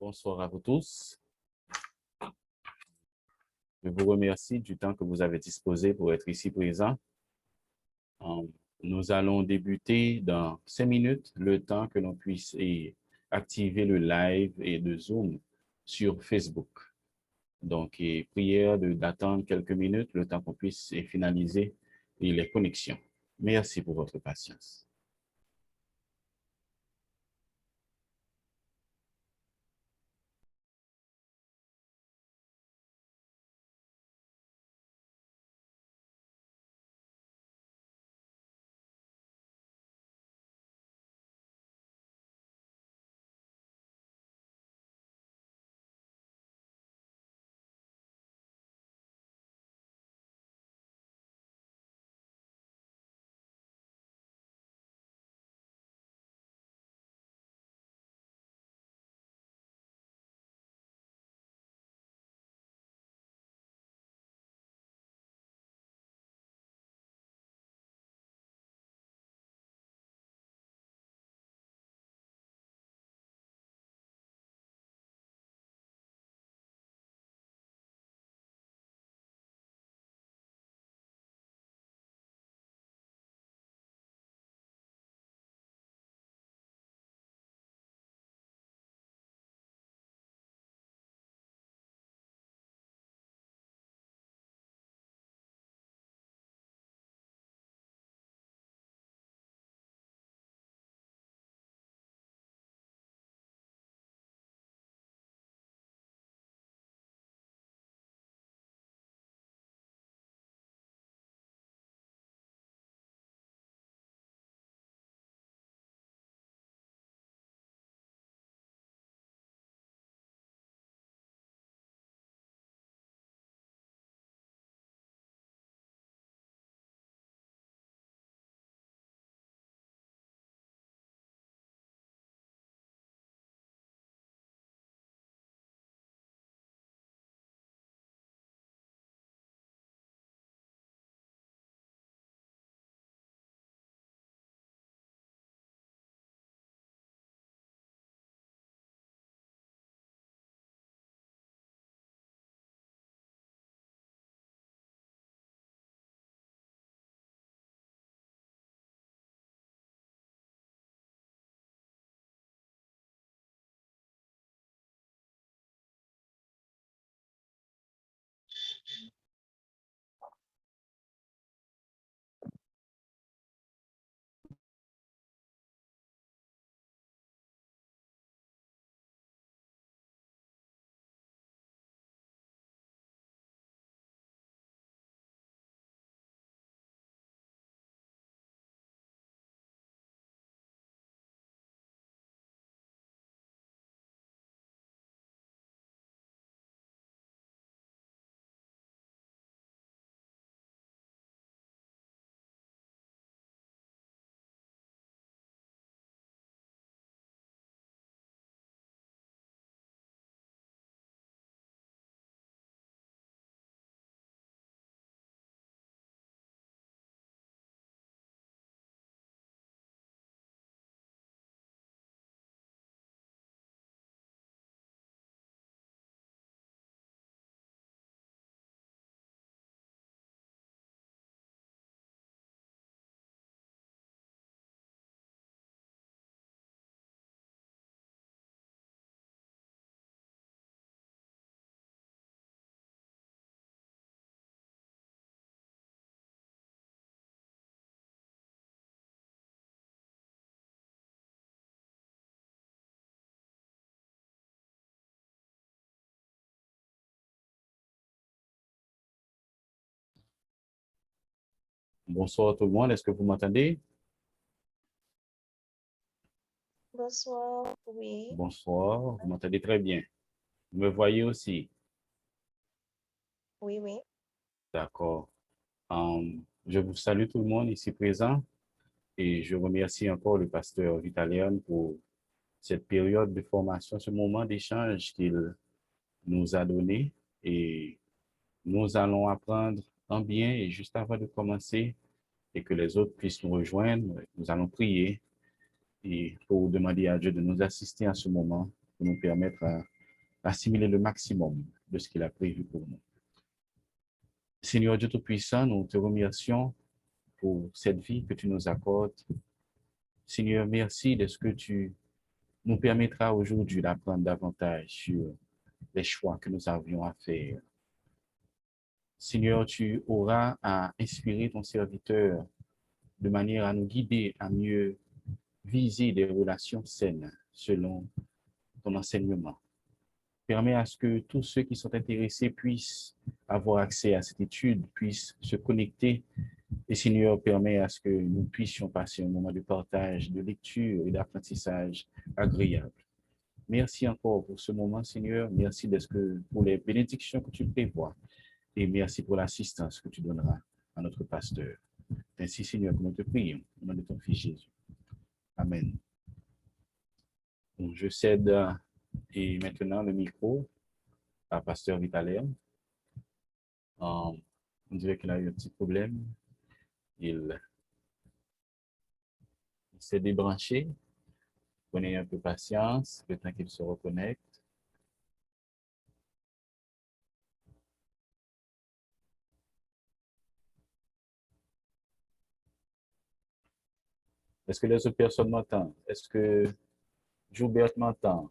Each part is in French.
Bonsoir à vous tous. Je vous remercie du temps que vous avez disposé pour être ici présent. Euh, Nous allons débuter dans 5 minutes, le temps que l'on puisse activer le live et de Zoom sur Facebook. Donc, prière d'attendre quelques minutes, le temps qu'on puisse finaliser les connexions. Merci pour votre patience. Bonsoir tout le monde. Est-ce que vous m'entendez? Bonsoir, oui. Bonsoir. Vous m'entendez très bien. Vous me voyez aussi? Oui, oui. D'accord. Je vous salue tout le monde ici présent et je remercie encore le pasteur Vitalian pour cette période de formation, ce moment d'échange qu'il nous a donné et nous allons apprendre en bien et juste avant de commencer et que les autres puissent nous rejoindre, nous allons prier et pour demander à Dieu de nous assister à ce moment pour nous permettre à assimiler le maximum de ce qu'il a prévu pour nous. Seigneur Dieu Tout-Puissant, nous te remercions pour cette vie que tu nous accordes. Seigneur, merci de ce que tu nous permettras aujourd'hui d'apprendre davantage sur les choix que nous avions à faire. Seigneur, tu auras à inspirer ton serviteur de manière à nous guider à mieux viser des relations saines selon ton enseignement. Permets à ce que tous ceux qui sont intéressés puissent avoir accès à cette étude, puissent se connecter. Et Seigneur, permets à ce que nous puissions passer un moment de partage, de lecture et d'apprentissage agréable. Merci encore pour ce moment, Seigneur. Merci pour les bénédictions que tu prévois. Et merci pour l'assistance que tu donneras à notre pasteur. Ainsi, Seigneur, que nous te prions au nom de ton Fils Jésus. Amen. Bon, je cède et maintenant le micro à pasteur Vitaléon. On dirait qu'il a eu un petit problème. Il s'est débranché. Prenez un peu patience, le temps qu'il se reconnecte. Est-ce que les autres personnes m'entendent? Est-ce que Joubert m'entend?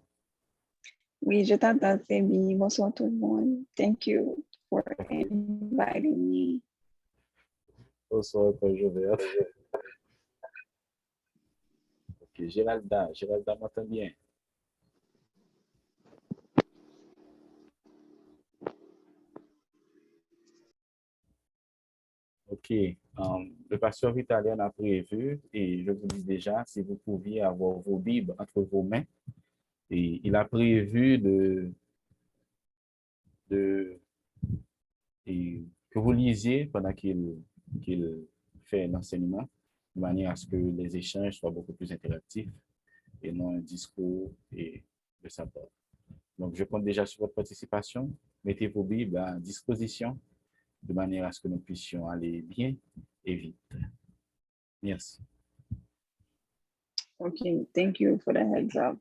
Oui, je t'entends, Femi. Bonsoir tout le monde. Thank you for inviting me. Bonsoir, Joubert. Ok, Géralda m'entend bien. Ok, le pasteur Vitalien a prévu, et je vous dis déjà, si vous pouviez avoir vos Bibles entre vos mains, et il a prévu et que vous lisiez pendant qu'il fait l'enseignement, de manière à ce que les échanges soient beaucoup plus interactifs et non un discours et de sa part. Donc, je compte déjà sur votre participation. Mettez vos Bibles à disposition de manière à ce que nous puissions aller bien et vite. Merci. Okay, thank you for the heads up.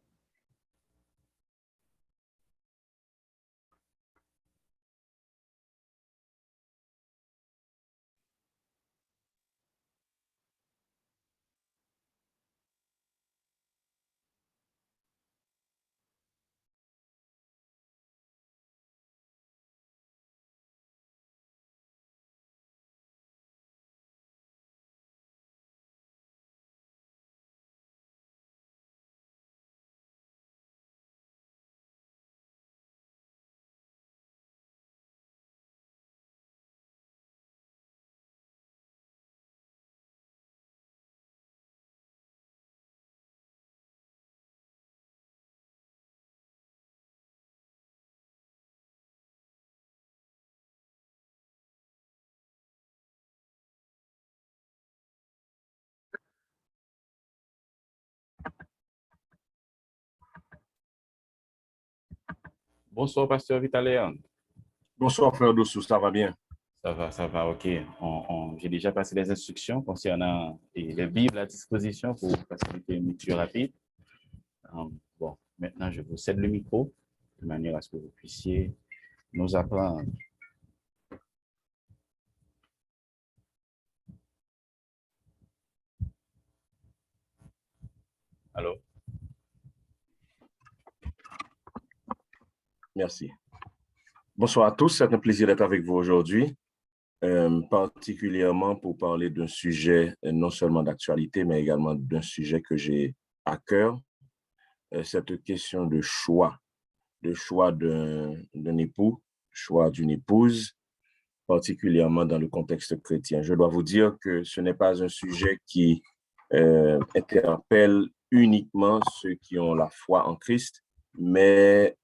Bonsoir, pasteur Vitaléon. Bonsoir, frère Dossou, ça va bien? Ça va, ok. J'ai déjà passé les instructions concernant les Bibles à disposition pour faciliter une lecture rapide. Bon, maintenant, je vous cède le micro de manière à ce que vous puissiez nous apprendre. Allô? Merci. Bonsoir à tous, c'est un plaisir d'être avec vous aujourd'hui, particulièrement pour parler d'un sujet non seulement d'actualité, mais également d'un sujet que j'ai à cœur, cette question de choix d'un époux, choix d'une épouse, particulièrement dans le contexte chrétien. Je dois vous dire que ce n'est pas un sujet qui interpelle uniquement ceux qui ont la foi en Christ, mais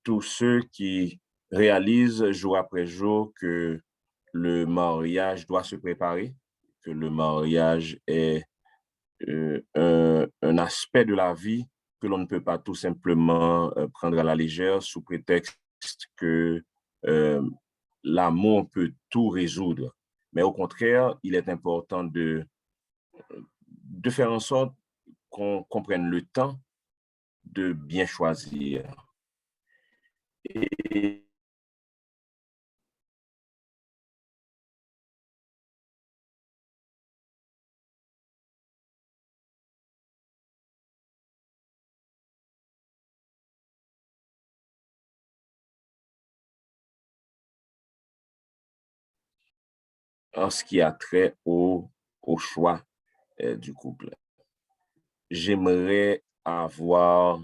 tous ceux qui réalisent jour après jour que le mariage doit se préparer, que le mariage est un aspect de la vie que l'on ne peut pas tout simplement prendre à la légère sous prétexte que l'amour peut tout résoudre. Mais au contraire, il est important de faire en sorte qu'on prenne le temps de bien choisir. Et en ce qui a trait au choix du couple, j'aimerais avoir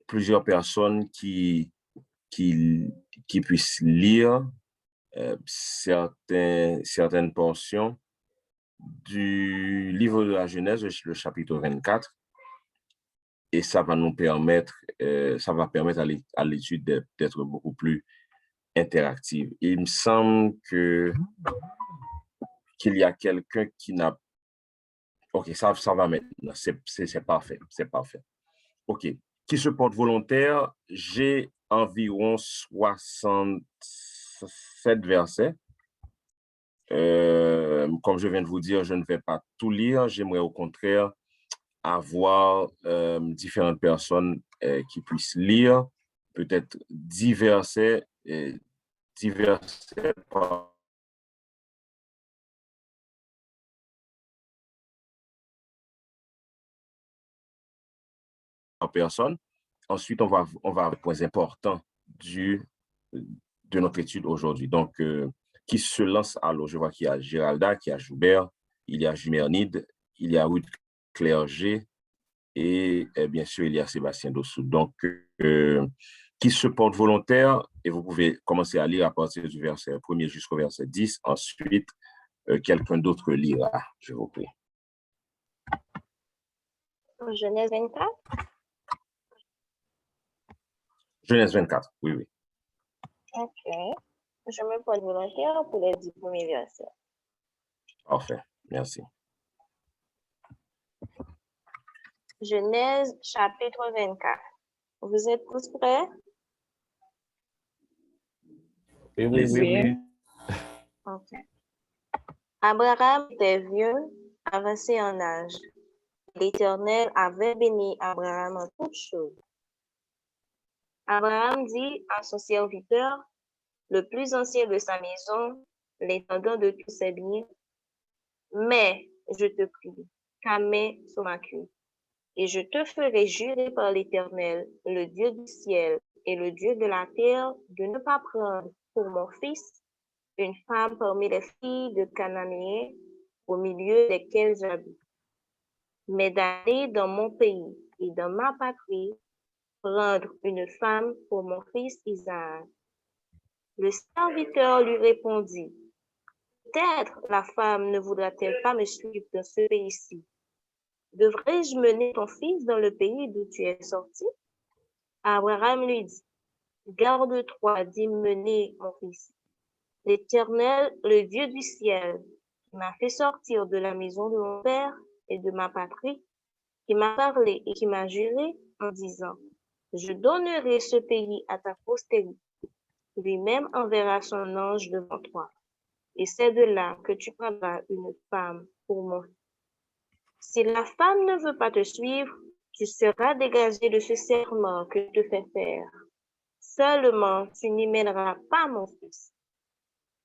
plusieurs personnes qui puissent lire certaines portions du livre de la Genèse, le chapitre 24, et ça va permettre à l'étude d'être beaucoup plus interactive. Il me semble qu'il y a quelqu'un qui n'a... OK, ça va maintenant. C'est parfait. C'est parfait. OK. Qui se porte volontaire? J'ai environ 67 versets. Comme je viens de vous dire, je ne vais pas tout lire. J'aimerais au contraire avoir différentes personnes qui puissent lire peut-être 10 versets par personne. Ensuite, on va avoir les points importants de notre étude aujourd'hui. Donc, qui se lance alors? Je vois qu'il y a Géralda, qu'il y a Joubert, il y a Jumernide, il y a Ruth Clerget et bien sûr, il y a Sébastien Dossou. Donc, qui se porte volontaire, et vous pouvez commencer à lire à partir du verset 1er jusqu'au verset 10. Ensuite, quelqu'un d'autre lira, je vous prie. Genèse 24. Genèse 24, oui, oui. OK. Je me porte volontaire pour les 10 premiers versets. Parfait, merci. Genèse chapitre 24. Vous êtes tous prêts? Oui. OK. Abraham était vieux, avancé en âge. L'Éternel avait béni Abraham en toutes choses. Abraham dit à son serviteur, le plus ancien de sa maison, l'intendant de tous ses biens, mais je te prie, ta main sur ma cuisse, et je te ferai jurer par l'Éternel, le Dieu du ciel et le Dieu de la terre, de ne pas prendre pour mon fils une femme parmi les filles de Cananéens au milieu desquelles j'habite, mais d'aller dans mon pays et dans ma patrie prendre une femme pour mon fils Isaac. Le serviteur lui répondit, peut-être la femme ne voudra-t-elle pas me suivre dans ce pays-ci? Devrais-je mener ton fils dans le pays d'où tu es sorti? Abraham lui dit, garde-toi d'y mener mon fils. L'Éternel, le Dieu du ciel, qui m'a fait sortir de la maison de mon père et de ma patrie, qui m'a parlé et qui m'a juré en disant, je donnerai ce pays à ta postérité. Lui-même enverra son ange devant toi. Et c'est de là que tu prendras une femme pour mon fils. Si la femme ne veut pas te suivre, tu seras dégagé de ce serment que je te fais faire. Seulement, tu n'y mèneras pas mon fils.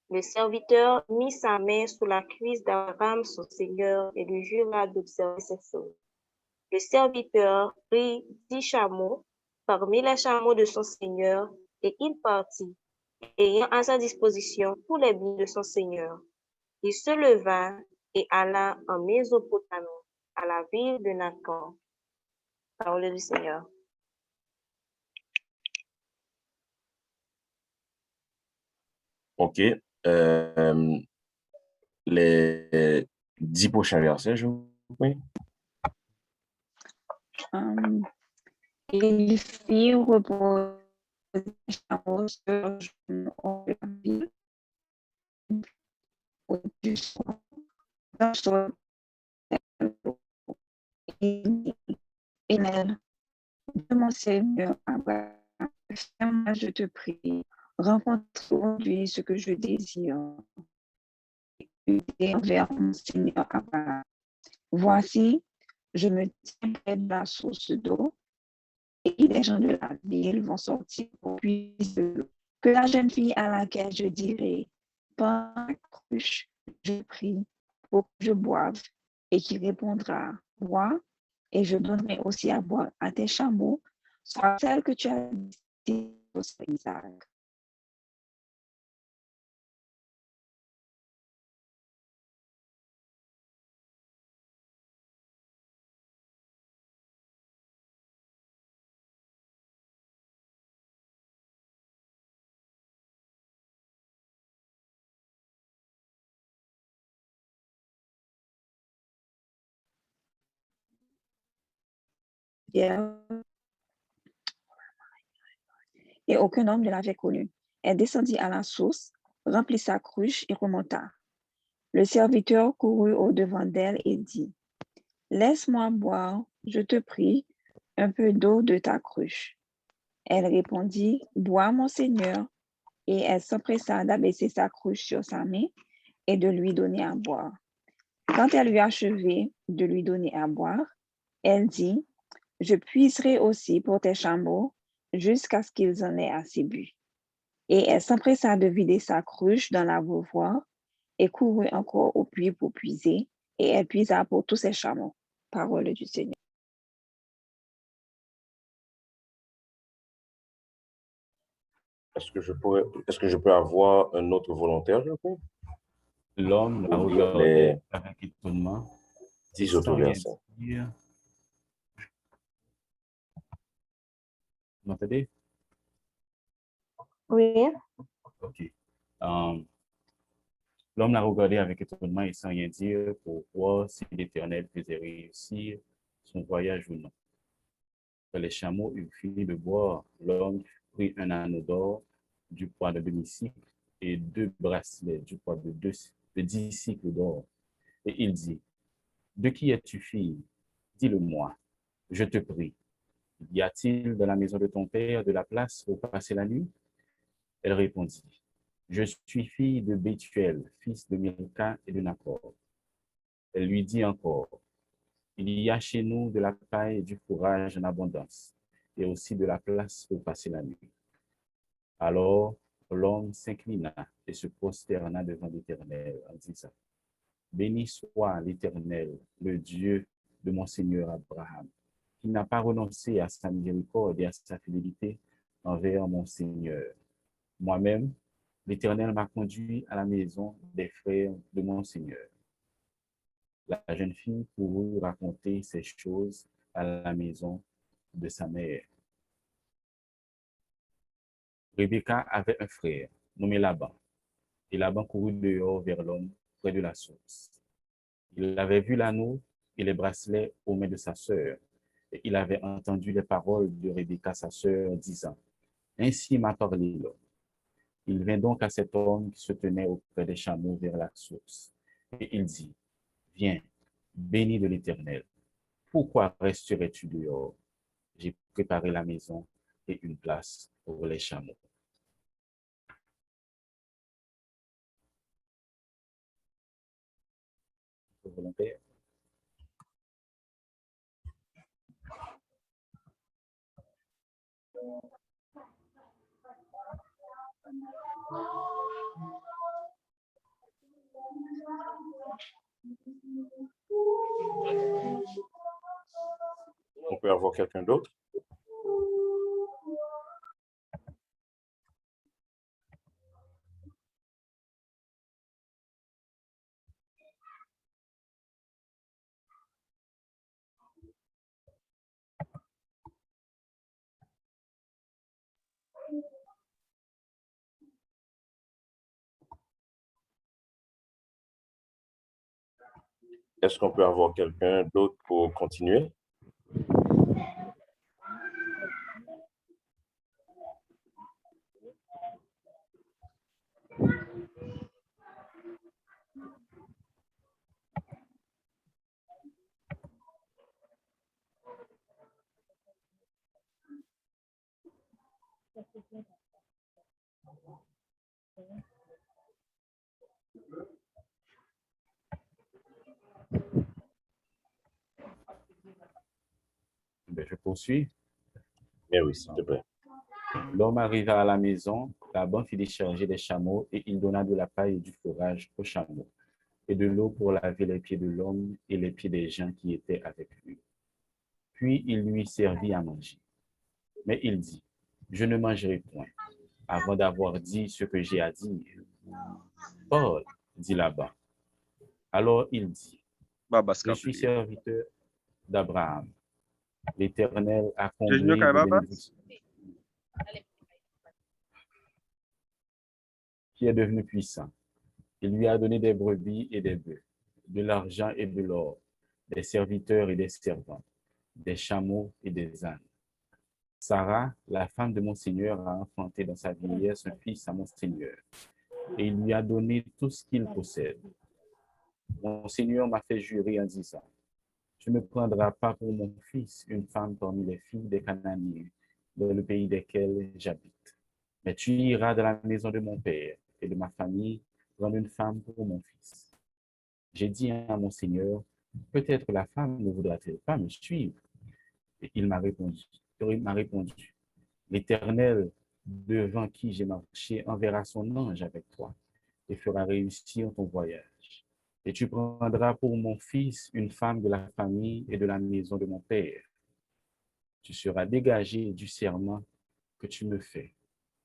Le serviteur mit sa main sous la cuisse d'Abraham, son seigneur, et lui jura d'observer ces choses. Le serviteur prit 10 chameaux parmi les chameaux de son seigneur, et il partit, ayant à sa disposition tous les biens de son seigneur. Il se leva et alla en Mésopotamie, à la ville de Nacan. Parole du Seigneur. OK. Les 10 prochains versets, je vous prie. Il fit reposer les chameaux sur la ville au-dessus d'un sol. Et de mon Seigneur Abraham, ferme, je te prie, rencontre aujourd'hui ce que je désire. Et envers mon Seigneur Abraham. Voici, je me tiens près de la source d'eau et les gens de la ville vont sortir pour puiser de l'eau. Que la jeune fille à laquelle je dirai, prends la cruche, je prie pour que je boive, et qui répondra, bois, et je donnerai aussi à boire à tes chameaux, soit celle que tu as dit au Isaac. Et aucun homme ne l'avait connu. Elle descendit à la source, remplit sa cruche et remonta. Le serviteur courut au-devant d'elle et dit, laisse-moi boire, je te prie, un peu d'eau de ta cruche. Elle répondit, bois, mon Seigneur, et elle s'empressa d'abaisser sa cruche sur sa main et de lui donner à boire. Quand elle eut achevé de lui donner à boire, elle dit, je puiserai aussi pour tes chameaux jusqu'à ce qu'ils en aient assez bu. Et elle s'empressa de vider sa cruche dans la beauvoir et courut encore au puits pour puiser, et elle puisa pour tous ses chameaux. Parole du Seigneur. Est-ce que je peux avoir un autre volontaire, je crois? L'homme la Pour lire regardait les avec étonnement et 10 autres sans rien versets. dire. Vous m'entendez? Oui. OK. L'homme la regardait avec étonnement et sans rien dire pour voir si l'Éternel faisait réussir son voyage ou non. Quand les chameaux eurent fini de boire, l'homme prit un anneau d'or du poids de demi-cycle et 2 bracelets du poids de 10 cycles d'or. Et il dit, de qui es-tu fille? Dis-le-moi, je te prie. Y a-t-il dans la maison de ton père de la place pour passer la nuit? Elle répondit, je suis fille de Bethuel, fils de Milca et de Nachor. Elle lui dit encore, il y a chez nous de la paille et du fourrage en abondance, et aussi de la place pour passer la nuit. Alors l'homme s'inclina et se prosterna devant l'Éternel en disant, béni soit l'Éternel, le Dieu de mon Seigneur Abraham, qui n'a pas renoncé à sa miséricorde et à sa fidélité envers mon Seigneur. Moi-même, l'Éternel m'a conduit à la maison des frères de mon Seigneur. La jeune fille courut raconter ces choses à la maison de sa mère. Rebecca avait un frère nommé Laban, et Laban courut dehors vers l'homme près de la source. Il avait vu l'anneau et les bracelets aux mains de sa sœur, et il avait entendu les paroles de Rebecca, sa sœur, disant, ainsi m'a parlé l'homme. Il vint donc à cet homme qui se tenait auprès des chameaux vers la source, et il dit, viens, béni de l'Éternel. Pourquoi resterais-tu dehors? J'ai préparé la maison et une place pour les chameaux. Volontaire? On peut avoir quelqu'un d'autre? Est-ce qu'on peut avoir quelqu'un d'autre pour continuer? poursuis? Mais oui, s'il te plaît. L'homme arriva à la maison, Laban fit décharger les chameaux et il donna de la paille et du fourrage aux chameaux et de l'eau pour laver les pieds de l'homme et les pieds des gens qui étaient avec lui. Puis il lui servit à manger. Mais il dit, je ne mangerai point, avant d'avoir dit ce que j'ai à dire. Paul, dit Laban. Alors il dit, je suis serviteur d'Abraham. L'Éternel a comblé de bénédictions, qui est devenu puissant. Il lui a donné des brebis et des bœufs, de l'argent et de l'or, des serviteurs et des servantes, des chameaux et des ânes. Sarah, la femme de mon Seigneur, a enfanté dans sa vieillesse un fils à mon Seigneur, et il lui a donné tout ce qu'il possède. Mon Seigneur m'a fait jurer en disant, tu ne prendras pas pour mon fils une femme parmi les filles des Cananéens, dans le pays desquels j'habite. Mais tu iras dans la maison de mon père et de ma famille prendre une femme pour mon fils. J'ai dit à mon Seigneur, peut-être la femme ne voudra-t-elle pas me suivre? Et il m'a répondu, l'Éternel, devant qui j'ai marché, enverra son ange avec toi et fera réussir ton voyage. Et tu prendras pour mon fils une femme de la famille et de la maison de mon père. Tu seras dégagé du serment que tu me fais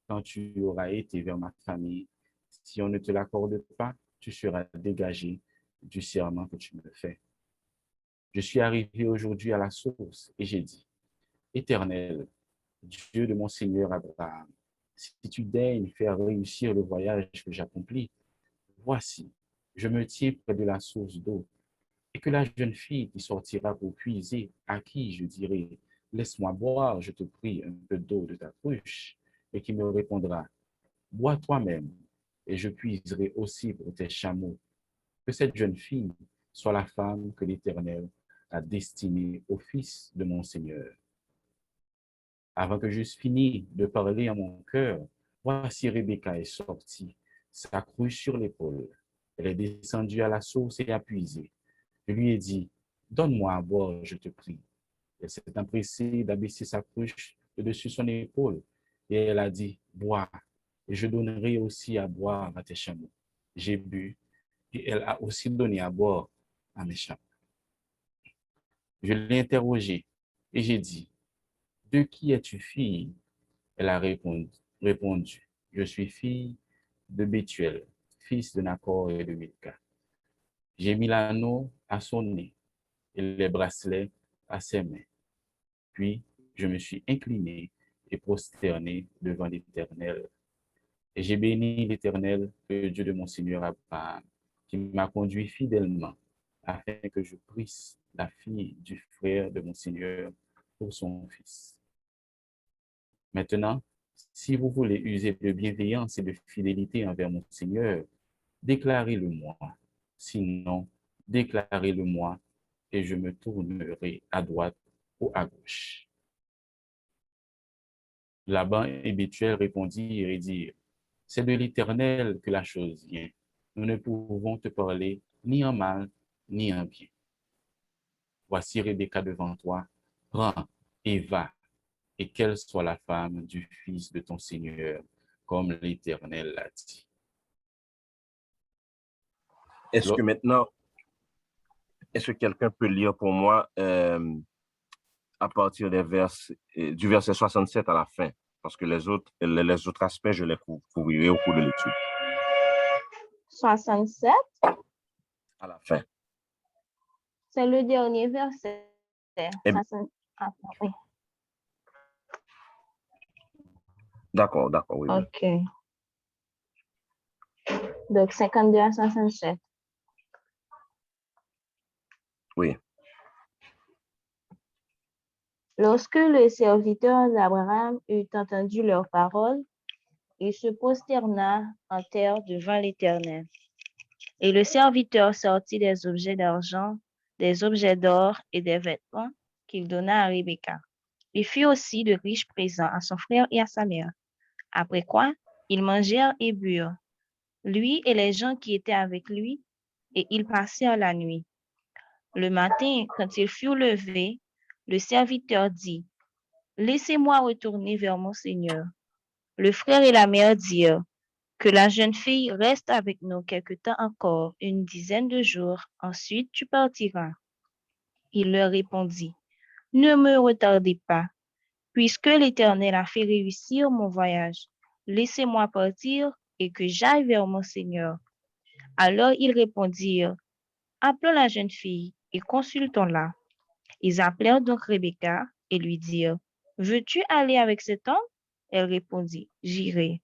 quand tu auras été vers ma famille. Si on ne te l'accorde pas, tu seras dégagé du serment que tu me fais. Je suis arrivé aujourd'hui à la source et j'ai dit, Éternel, Dieu de mon Seigneur Abraham, si tu daignes faire réussir le voyage que j'accomplis, voici, je me tiens près de la source d'eau, et que la jeune fille qui sortira pour puiser, à qui je dirai, laisse-moi boire, je te prie, un peu d'eau de ta cruche, et qui me répondra, bois toi-même, et je puiserai aussi pour tes chameaux. Que cette jeune fille soit la femme que l'Éternel a destinée au fils de mon Seigneur. Avant que j'eusse fini de parler à mon cœur, voici Rebecca est sortie, sa cruche sur l'épaule. Elle est descendue à la source et a puisé. Je lui ai dit, donne-moi à boire, je te prie. Elle s'est empressée d'abaisser sa cruche de dessus son épaule, et elle a dit, bois, et je donnerai aussi à boire à tes chameaux. J'ai bu, et elle a aussi donné à boire à mes chameaux. Je l'ai interrogée, et j'ai dit, de qui es-tu fille? Elle a répondu, je suis fille de Bethuel, fils de Nacor et de Milca. J'ai mis l'anneau à son nez et les bracelets à ses mains. Puis, je me suis incliné et prosterné devant l'Éternel. Et j'ai béni l'Éternel, le Dieu de mon Seigneur Abraham, qui m'a conduit fidèlement, afin que je prisse la fille du frère de mon Seigneur pour son fils. Maintenant, si vous voulez user de bienveillance et de fidélité envers mon Seigneur, déclarez-le-moi. Sinon, déclarez-le-moi et je me tournerai à droite ou à gauche. Laban et Bethuel répondirent et dirent, c'est de l'Éternel que la chose vient. Nous ne pouvons te parler ni en mal, ni en bien. Voici Rebecca devant toi. Prends et va, et qu'elle soit la femme du fils de ton Seigneur, comme l'Éternel l'a dit. Est-ce que maintenant, est-ce que quelqu'un peut lire pour moi à partir du verset 67 à la fin? Parce que les autres aspects, je les couvrirai au cours de l'étude. 67? À la fin. C'est le dernier verset. Oui. D'accord, oui. OK. Donc, 52 à 67. Oui. Lorsque le serviteur d'Abraham eut entendu leurs paroles, il se prosterna en terre devant l'Éternel. Et le serviteur sortit des objets d'argent, des objets d'or et des vêtements qu'il donna à Rebecca. Il fit aussi de riches présents à son frère et à sa mère. Après quoi, ils mangèrent et burent, lui et les gens qui étaient avec lui, et ils passèrent la nuit. Le matin, quand ils furent levés, le serviteur dit, « Levez-vous, allez à la source. » Et ils allèrent, et ils trouvèrent l'eau, et ils burent. Et ils dirent, « Nous avons bu, et nous avons bu. » Et le serviteur dit, « Allez, mettez de l'eau dans les flacons. » Laissez-moi retourner vers mon Seigneur. Le frère et la mère dirent, que la jeune fille reste avec nous quelque temps encore, une dizaine de jours, ensuite tu partiras. Il leur répondit, ne me retardez pas, puisque l'Éternel a fait réussir mon voyage. Laissez-moi partir et que j'aille vers mon Seigneur. Alors ils répondirent, appelons la jeune fille et consultons-la. Ils appelèrent donc Rebecca et lui dirent, veux-tu aller avec cet homme? Elle répondit, j'irai.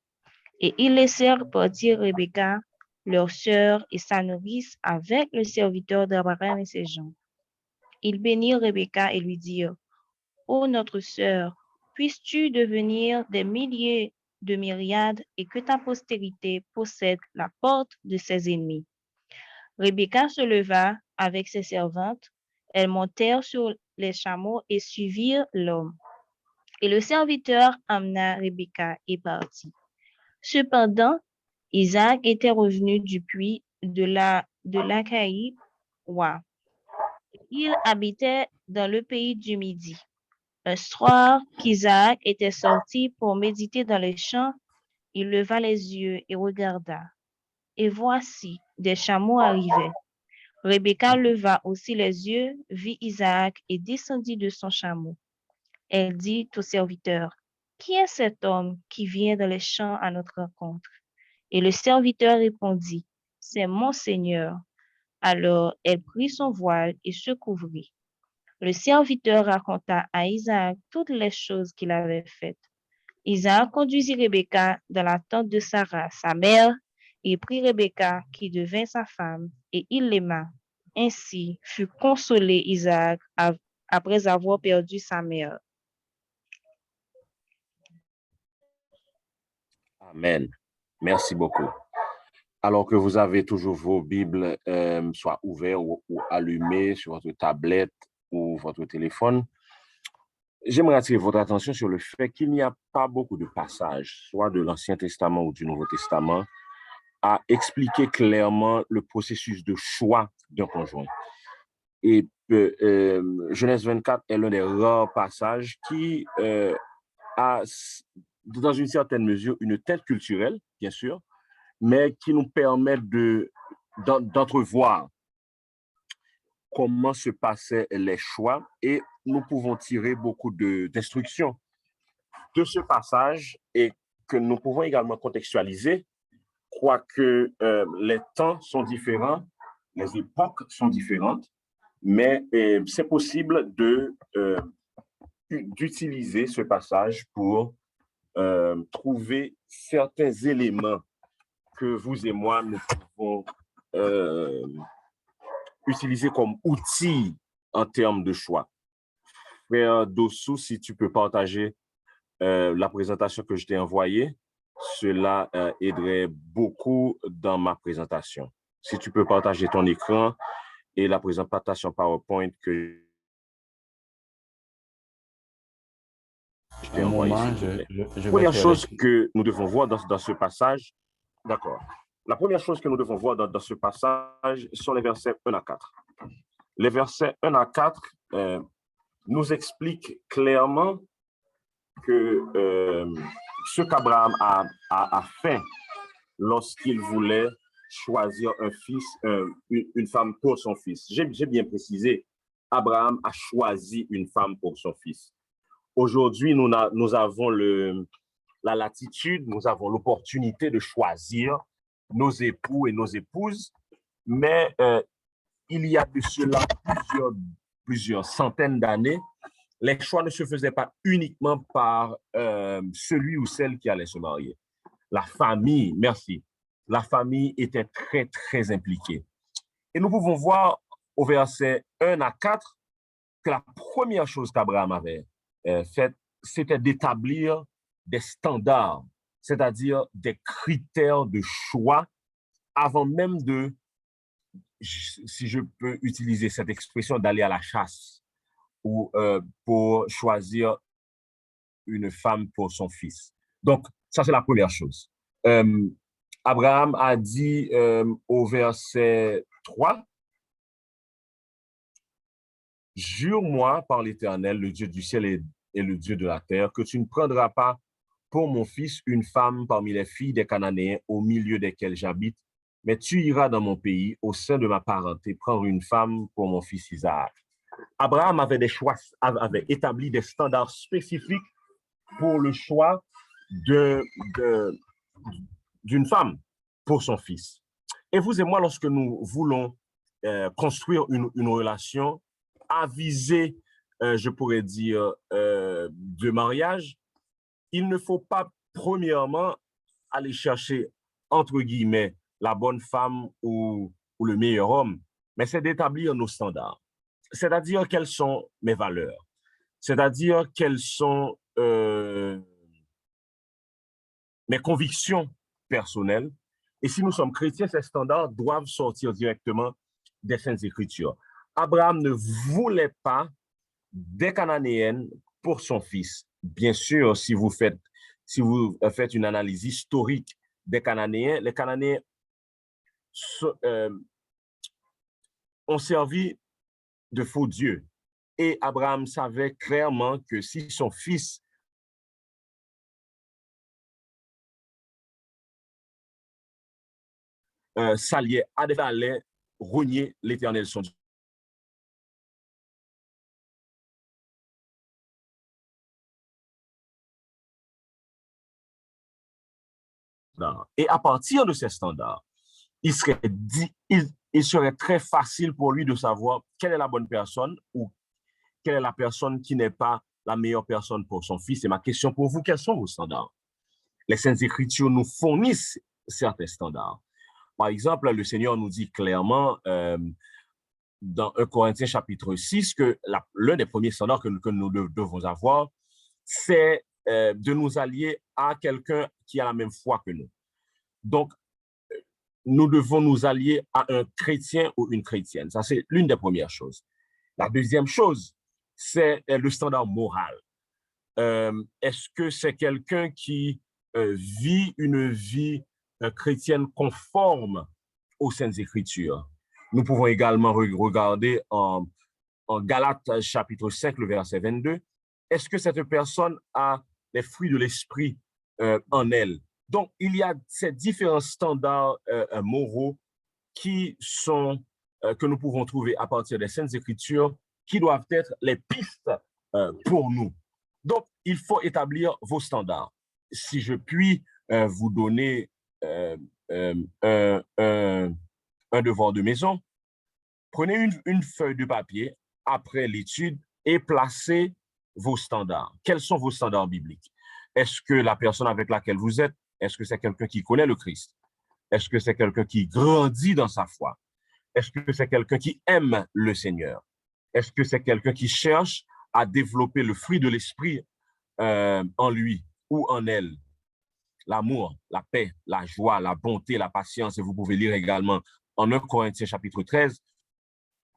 Et ils laissèrent partir Rebecca, leur sœur et sa nourrice avec le serviteur d'Abraham et ses gens. Ils bénirent Rebecca et lui dirent, ô notre sœur, puisses-tu devenir des milliers de myriades et que ta postérité possède la porte de ses ennemis. Rebecca se leva avec ses servantes. Elles montèrent sur les chameaux et suivirent l'homme. Et le serviteur amena Rebecca et partit. Cependant, Isaac était revenu du puits de l'Achaïe. Il habitait dans le pays du Midi. Un soir qu'Isaac était sorti pour méditer dans les champs, il leva les yeux et regarda. Et voici, des chameaux arrivaient. Rebecca leva aussi les yeux, vit Isaac et descendit de son chameau. Elle dit au serviteur, qui est cet homme qui vient dans les champs à notre rencontre? Et le serviteur répondit, c'est mon Seigneur. Alors elle prit son voile et se couvrit. Le serviteur raconta à Isaac toutes les choses qu'il avait faites. Isaac conduisit Rebecca dans la tente de Sarah, sa mère, et prit Rebecca qui devint sa femme, et il l'aima. Ainsi fut consolé Isaac après avoir perdu sa mère. Amen. Merci beaucoup. Alors que vous avez toujours vos Bibles soit ouvertes ou allumées sur votre tablette ou votre téléphone, j'aimerais attirer votre attention sur le fait qu'il n'y a pas beaucoup de passages, soit de l'Ancien Testament ou du Nouveau Testament, à expliquer clairement le processus de choix d'un conjoint. Et Genèse 24 est l'un des rares passages qui a, dans une certaine mesure, une tête culturelle, bien sûr, mais qui nous permet d'entrevoir comment se passaient les choix et nous pouvons tirer beaucoup d'instructions de ce passage et que nous pouvons également contextualiser, quoique les temps sont différents, les époques sont différentes, mais c'est possible d'utiliser ce passage pour trouver certains éléments que vous et moi, nous pouvons utiliser comme outil en termes de choix. Frère Dossou, si tu peux partager la présentation que je t'ai envoyée, cela aiderait beaucoup dans ma présentation. Si tu peux partager ton écran et la présentation PowerPoint que je t'ai envoyée, s'il te plaît. Première chose que nous devons voir dans ce passage, d'accord. La première chose que nous devons voir dans ce passage sont les versets 1 à 4. Les versets 1 à 4 nous expliquent clairement que ce qu'Abraham a fait lorsqu'il voulait choisir un fils, une femme pour son fils. J'ai bien précisé, Abraham a choisi une femme pour son fils. Aujourd'hui, nous avons la latitude, nous avons l'opportunité de choisir nos époux et nos épouses, mais il y a de cela plusieurs centaines d'années, les choix ne se faisaient pas uniquement par celui ou celle qui allait se marier. La famille, merci, la famille était très, très impliquée. Et nous pouvons voir au verset 1 à 4 que la première chose qu'Abraham avait faite, c'était d'établir des standards, c'est-à-dire des critères de choix avant même de, si je peux utiliser cette expression, d'aller à la chasse ou pour choisir une femme pour son fils. Donc, ça, c'est la première chose. Abraham a dit au verset 3, « Jure-moi par l'Éternel, le Dieu du ciel et est le Dieu de la terre, que tu ne prendras pas pour mon fils une femme parmi les filles des Cananéens au milieu desquels j'habite, mais tu iras dans mon pays, au sein de ma parenté, prendre une femme pour mon fils Isaac. Abraham avait établi des standards spécifiques pour le choix d'une femme pour son fils. Et vous et moi, lorsque nous voulons construire une relation à visée, je pourrais dire, de mariage, il ne faut pas, premièrement, aller chercher, entre guillemets, la bonne femme ou le meilleur homme, mais c'est d'établir nos standards. C'est-à-dire quelles sont mes valeurs, c'est-à-dire quelles sont mes convictions personnelles. Et si nous sommes chrétiens, ces standards doivent sortir directement des Saintes Écritures. Abraham ne voulait pas des Cananéennes pour son fils. Bien sûr, si vous faites une analyse historique des Cananéens, les Cananéens ont servi de faux dieux. Et Abraham savait clairement que si son fils s'alliait à des allait renier l'Éternel son Dieu. Et à partir de ces standards, il serait très facile pour lui de savoir quelle est la bonne personne ou quelle est la personne qui n'est pas la meilleure personne pour son fils. Et ma question pour vous, quels sont vos standards? Les Saintes Écritures nous fournissent certains standards. Par exemple, le Seigneur nous dit clairement dans 1 Corinthiens chapitre 6 que l'un des premiers standards que nous devons avoir, c'est de nous allier à quelqu'un qui a la même foi que nous. Donc, nous devons nous allier à un chrétien ou une chrétienne. Ça, c'est l'une des premières choses. La deuxième chose, c'est le standard moral. Est-ce que c'est quelqu'un qui vit une vie chrétienne conforme aux Saintes Écritures? Nous pouvons également regarder en Galates chapitre 5, le verset 22. Est-ce que cette personne a les fruits de l'esprit en elle? Donc, il y a ces différents standards moraux que nous pouvons trouver à partir des Saintes Écritures qui doivent être les pistes pour nous. Donc, il faut établir vos standards. Si je puis vous donner un devoir de maison, prenez une feuille de papier après l'étude et placez vos standards. Quels sont vos standards bibliques? Est-ce que la personne avec laquelle vous êtes, est-ce que c'est quelqu'un qui connaît le Christ? Est-ce que c'est quelqu'un qui grandit dans sa foi? Est-ce que c'est quelqu'un qui aime le Seigneur? Est-ce que c'est quelqu'un qui cherche à développer le fruit de l'esprit en lui ou en elle? L'amour, la paix, la joie, la bonté, la patience. Et vous pouvez lire également en 1 Corinthiens chapitre 13,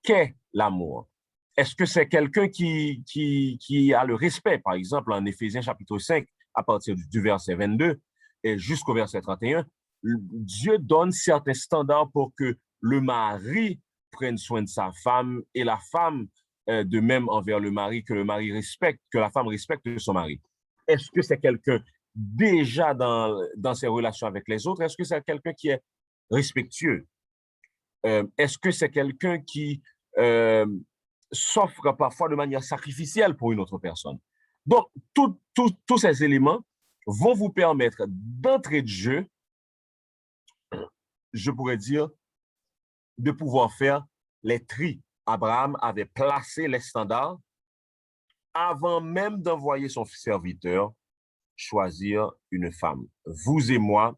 qu'est l'amour? Est-ce que c'est quelqu'un qui a le respect? Par exemple, en Éphésiens chapitre 5, à partir du verset 22 et jusqu'au verset 31, Dieu donne certains standards pour que le mari prenne soin de sa femme et la femme de même envers le mari, que le mari respecte, que la femme respecte son mari. Est-ce que c'est quelqu'un déjà dans ses relations avec les autres? Est-ce que c'est quelqu'un qui est respectueux? Est-ce que c'est quelqu'un qui s'offre parfois de manière sacrificielle pour une autre personne? Donc, tous ces éléments vont vous permettre d'entrée de jeu, je pourrais dire, de pouvoir faire les tris. Abraham avait placé les standards avant même d'envoyer son serviteur choisir une femme. Vous et moi,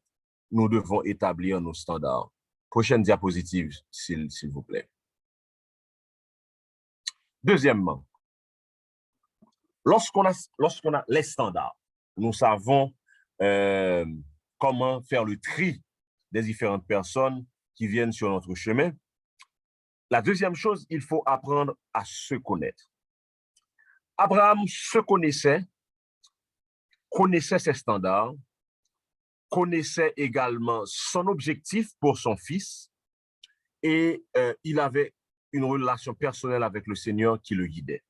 nous devons établir nos standards. Prochaine diapositive, s'il vous plaît. Deuxièmement, lorsqu'on a les standards, nous savons comment faire le tri des différentes personnes qui viennent sur notre chemin. La deuxième chose, il faut apprendre à se connaître. Abraham se connaissait ses standards, connaissait également son objectif pour son fils et il avait une relation personnelle avec le Seigneur qui le guidait.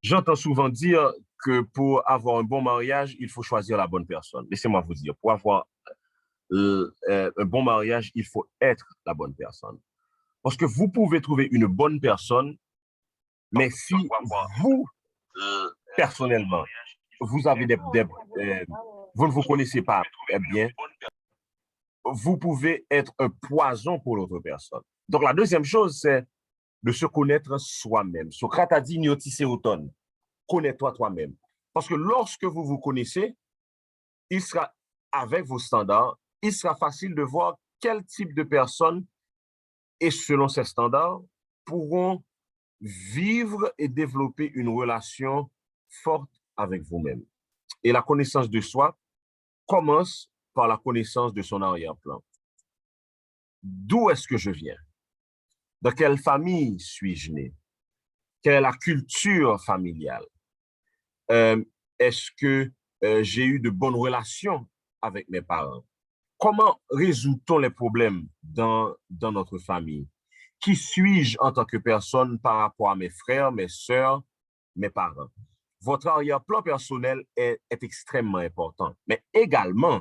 J'entends souvent dire que pour avoir un bon mariage, il faut choisir la bonne personne. Laissez-moi vous dire, pour avoir un bon mariage, il faut être la bonne personne. Parce que vous pouvez trouver une bonne personne, mais si vous, personnellement, vous avez vous ne vous connaissez pas bien, vous pouvez être un poison pour l'autre personne. Donc, la deuxième chose, c'est de se connaître soi-même. Socrate a dit, Niotiséoton, connais-toi toi-même. Parce que lorsque vous vous connaissez, il sera, avec vos standards, il sera facile de voir quel type de personnes, et selon ces standards, pourront vivre et développer une relation forte avec vous-même. Et la connaissance de soi commence par la connaissance de son arrière-plan. D'où est-ce que je viens? Dans quelle famille suis-je né? Quelle est la culture familiale? Est-ce que j'ai eu de bonnes relations avec mes parents? Comment résout-on les problèmes dans notre famille? Qui suis-je en tant que personne par rapport à mes frères, mes sœurs, mes parents? Votre arrière-plan personnel est extrêmement important, mais également,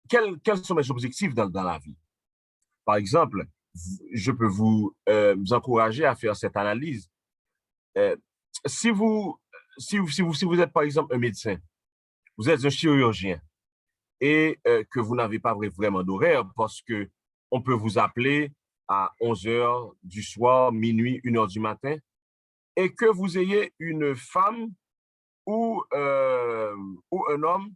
quels sont mes objectifs dans la vie? Par exemple, je peux vous encourager à faire cette analyse. Si vous êtes, par exemple, un médecin, vous êtes un chirurgien et que vous n'avez pas vraiment d'horaire parce que on peut vous appeler à 11 h du soir, minuit, 1 h du matin, et que vous ayez une femme ou un homme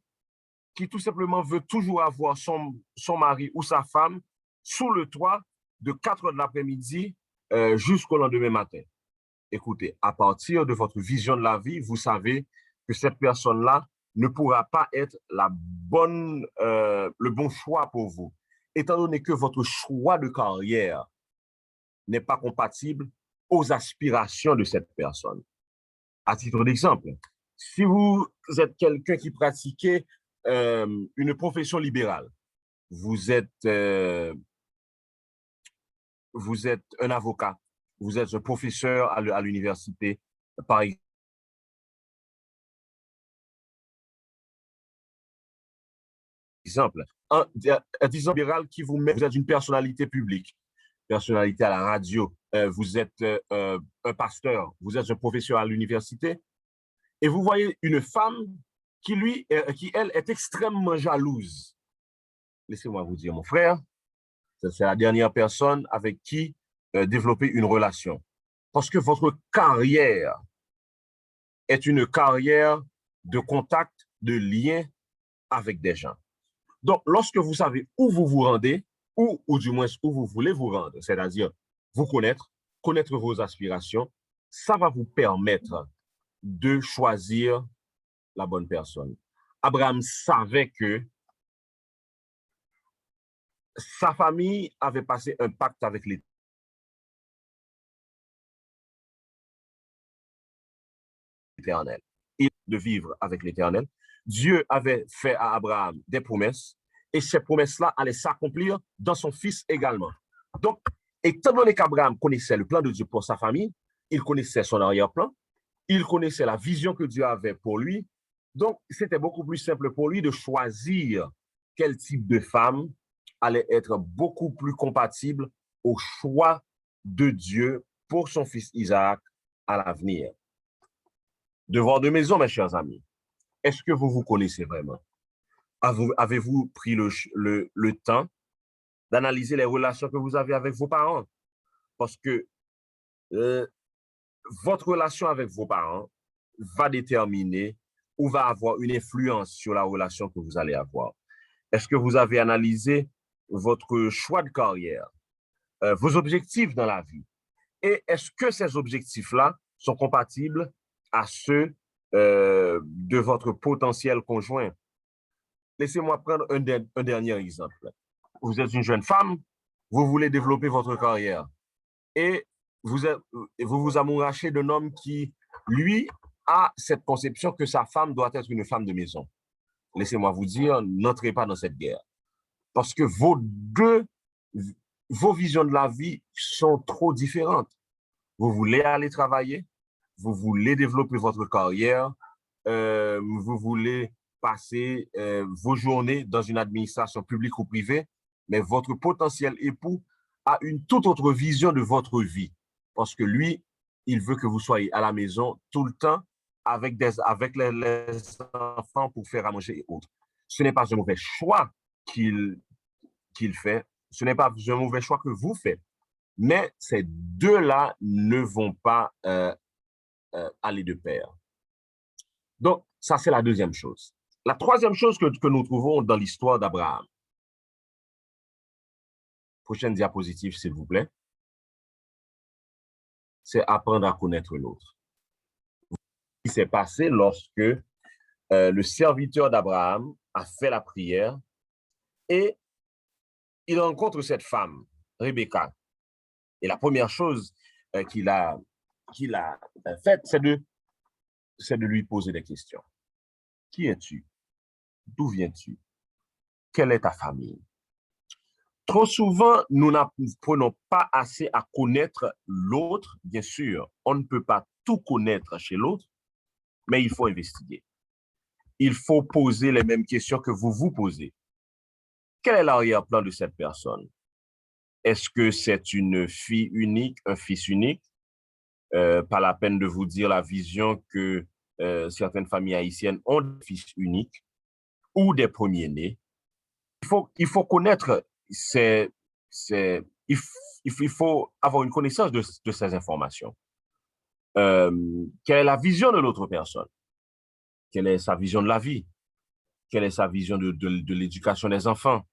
qui tout simplement veut toujours avoir son mari ou sa femme sous le toit de 4 h de l'après-midi jusqu'au lendemain matin. Écoutez, à partir de votre vision de la vie, vous savez que cette personne-là ne pourra pas être le bon choix pour vous, étant donné que votre choix de carrière n'est pas compatible aux aspirations de cette personne. À titre d'exemple, si vous êtes quelqu'un qui pratiquait une profession libérale, vous êtes un avocat, vous êtes un professeur à l'université, par exemple, un disant libéral qui vous met, vous êtes une personnalité publique, personnalité à la radio, vous êtes un pasteur, vous êtes un professeur à l'université, et vous voyez une femme qui, elle, est extrêmement jalouse. Laissez-moi vous dire, mon frère, c'est la dernière personne avec qui développer une relation. Parce que votre carrière est une carrière de contact, de lien avec des gens. Donc, lorsque vous savez où vous vous rendez, ou du moins où vous voulez vous rendre, c'est-à-dire vous connaître vos aspirations, ça va vous permettre de choisir la bonne personne. Abraham savait que sa famille avait passé un pacte avec l'Éternel. Et de vivre avec l'Éternel. Dieu avait fait à Abraham des promesses et ces promesses-là allaient s'accomplir dans son fils également. Donc, étant donné qu'Abraham connaissait le plan de Dieu pour sa famille, il connaissait son arrière-plan, il connaissait la vision que Dieu avait pour lui. Donc, c'était beaucoup plus simple pour lui de choisir quel type de femme allait être beaucoup plus compatible au choix de Dieu pour son fils Isaac à l'avenir. Devoir de maison, mes chers amis, est-ce que vous vous connaissez vraiment? Avez-vous pris le temps d'analyser les relations que vous avez avec vos parents? Parce que votre relation avec vos parents va déterminer ou va avoir une influence sur la relation que vous allez avoir. Est-ce que vous avez analysé votre choix de carrière, vos objectifs dans la vie? Et est-ce que ces objectifs-là sont compatibles à ceux de votre potentiel conjoint? Laissez-moi prendre un dernier exemple. Vous êtes une jeune femme, vous voulez développer votre carrière et vous vous amourachez d'un homme qui, lui, a cette conception que sa femme doit être une femme de maison. Laissez-moi vous dire, n'entrez pas dans cette guerre. Parce que vos visions de la vie sont trop différentes. Vous voulez aller travailler, vous voulez développer votre carrière, vous voulez passer vos journées dans une administration publique ou privée, mais votre potentiel époux a une toute autre vision de votre vie. Parce que lui, il veut que vous soyez à la maison tout le temps avec les enfants pour faire à manger et autres. Ce n'est pas un mauvais choix qu'il fait. Ce n'est pas un mauvais choix que vous faites. Mais ces deux-là ne vont pas aller de pair. Donc, ça, c'est la deuxième chose. La troisième chose que nous trouvons dans l'histoire d'Abraham. Prochaine diapositive, s'il vous plaît. C'est apprendre à connaître l'autre. Ce qui s'est passé lorsque le serviteur d'Abraham a fait la prière et il rencontre cette femme, Rebecca. Et la première chose qu'il a faite, c'est de lui poser des questions. Qui es-tu? D'où viens-tu? Quelle est ta famille? Trop souvent, nous n'apprenons pas assez à connaître l'autre. Bien sûr, on ne peut pas tout connaître chez l'autre, mais il faut investiguer. Il faut poser les mêmes questions que vous vous posez. Quel est l'arrière-plan de cette personne? Est-ce que c'est une fille unique, un fils unique? Pas la peine de vous dire la vision que certaines familles haïtiennes ont des fils uniques ou des premiers-nés. Il faut connaître il faut avoir une connaissance de ces informations. Quelle est la vision de l'autre personne? Quelle est sa vision de la vie? Quelle est sa vision de l'éducation des enfants?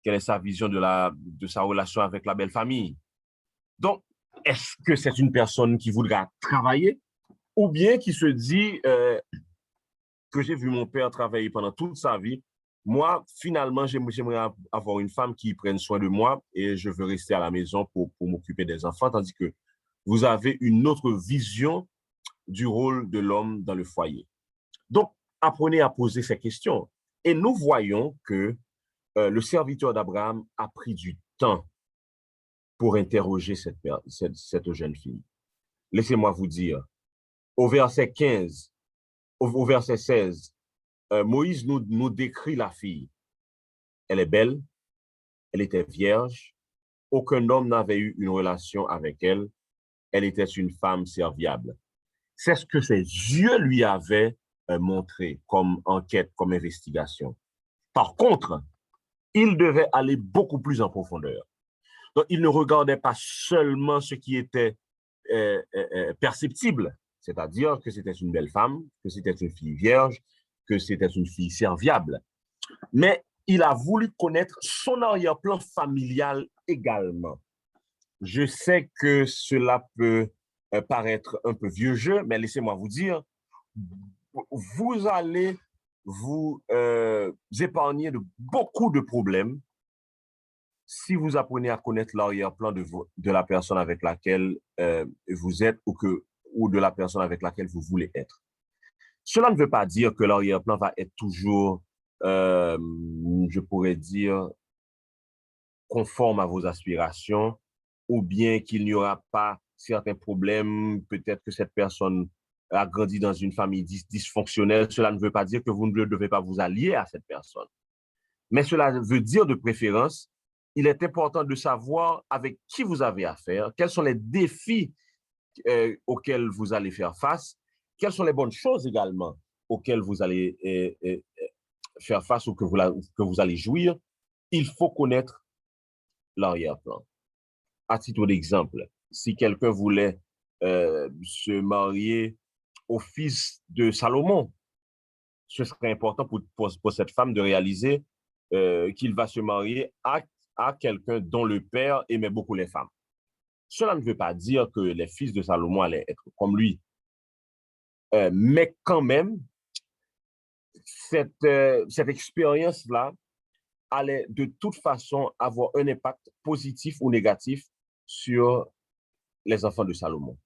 Quelle est sa vision de sa relation avec la belle famille? Donc, est-ce que c'est une personne qui voudra travailler ou bien qui se dit que j'ai vu mon père travailler pendant toute sa vie? Moi, finalement, j'aimerais avoir une femme qui prenne soin de moi et je veux rester à la maison pour m'occuper des enfants, tandis que vous avez une autre vision du rôle de l'homme dans le foyer. Donc, apprenez à poser ces questions. Et nous voyons que le serviteur d'Abraham a pris du temps pour interroger cette jeune fille. Laissez-moi vous dire, au verset 15, au verset 16, Moïse nous décrit la fille. Elle est belle, elle était vierge, aucun homme n'avait eu une relation avec elle, elle était une femme serviable. C'est ce que ses yeux lui avaient montré comme enquête, comme investigation. Par contre, il devait aller beaucoup plus en profondeur. Donc, il ne regardait pas seulement ce qui était perceptible, c'est-à-dire que c'était une belle femme, que c'était une fille vierge, que c'était une fille serviable. Mais il a voulu connaître son arrière-plan familial également. Je sais que cela peut paraître un peu vieux jeu, mais laissez-moi vous dire, vous allez vous épargner de beaucoup de problèmes si vous apprenez à connaître l'arrière-plan de la personne avec laquelle vous êtes ou de la personne avec laquelle vous voulez être. Cela ne veut pas dire que l'arrière-plan va être toujours, je pourrais dire, conforme à vos aspirations, ou bien qu'il n'y aura pas certains problèmes, peut-être que cette personne a grandi dans une famille dysfonctionnelle. Cela ne veut pas dire que vous ne devez pas vous allier à cette personne. Mais cela veut dire de préférence, il est important de savoir avec qui vous avez affaire, quels sont les défis auxquels vous allez faire face, quelles sont les bonnes choses également auxquelles vous allez faire face ou que vous allez jouir. Il faut connaître l'arrière-plan. À titre d'exemple, si quelqu'un voulait se marier au fils de Salomon, ce serait important pour cette femme de réaliser qu'il va se marier à quelqu'un dont le père aimait beaucoup les femmes. Cela ne veut pas dire que les fils de Salomon allaient être comme lui. Mais quand même, cette expérience-là allait de toute façon avoir un impact positif ou négatif sur les enfants de Salomon.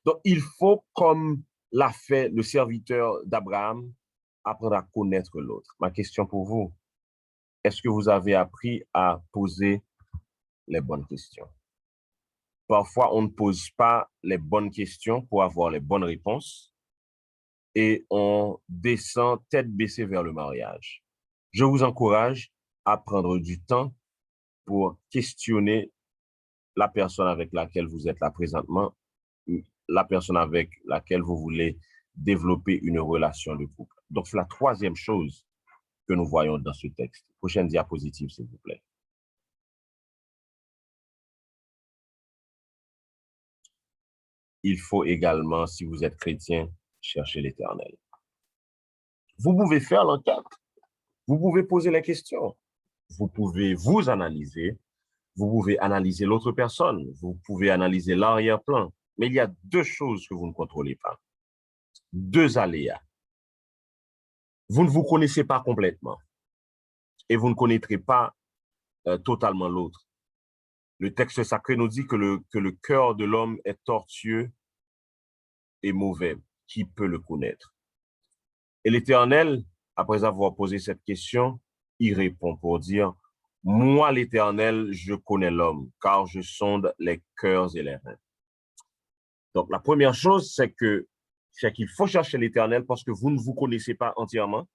Donc, il faut, comme l'a fait le serviteur d'Abraham, apprendre à connaître l'autre. Ma question pour vous, est-ce que vous avez appris à poser les bonnes questions? parfois, on ne pose pas les bonnes questions pour avoir les bonnes réponses et on descend tête baissée vers le mariage. Je vous encourage à prendre du temps pour questionner la personne avec laquelle vous êtes là présentement, la personne avec laquelle vous voulez développer une relation de couple. Donc, c'est la troisième chose que nous voyons dans ce texte. Prochaine diapositive, s'il vous plaît. Il faut également, si vous êtes chrétien, chercher l'Éternel. Vous pouvez faire l'enquête. Vous pouvez poser les questions. Vous pouvez vous analyser. Vous pouvez analyser l'autre personne. Vous pouvez analyser l'arrière-plan. Mais il y a deux choses que vous ne contrôlez pas. Deux aléas. Vous ne vous connaissez pas complètement et vous ne connaîtrez pas totalement l'autre. Le texte sacré nous dit que le cœur de l'homme est tortueux et mauvais. Qui peut le connaître? Et l'Éternel, après avoir posé cette question, il répond pour dire, « Moi, l'Éternel, je connais l'homme, car je sonde les cœurs et les reins. » Donc, la première chose, c'est qu'il faut chercher l'Éternel parce que vous ne vous connaissez pas entièrement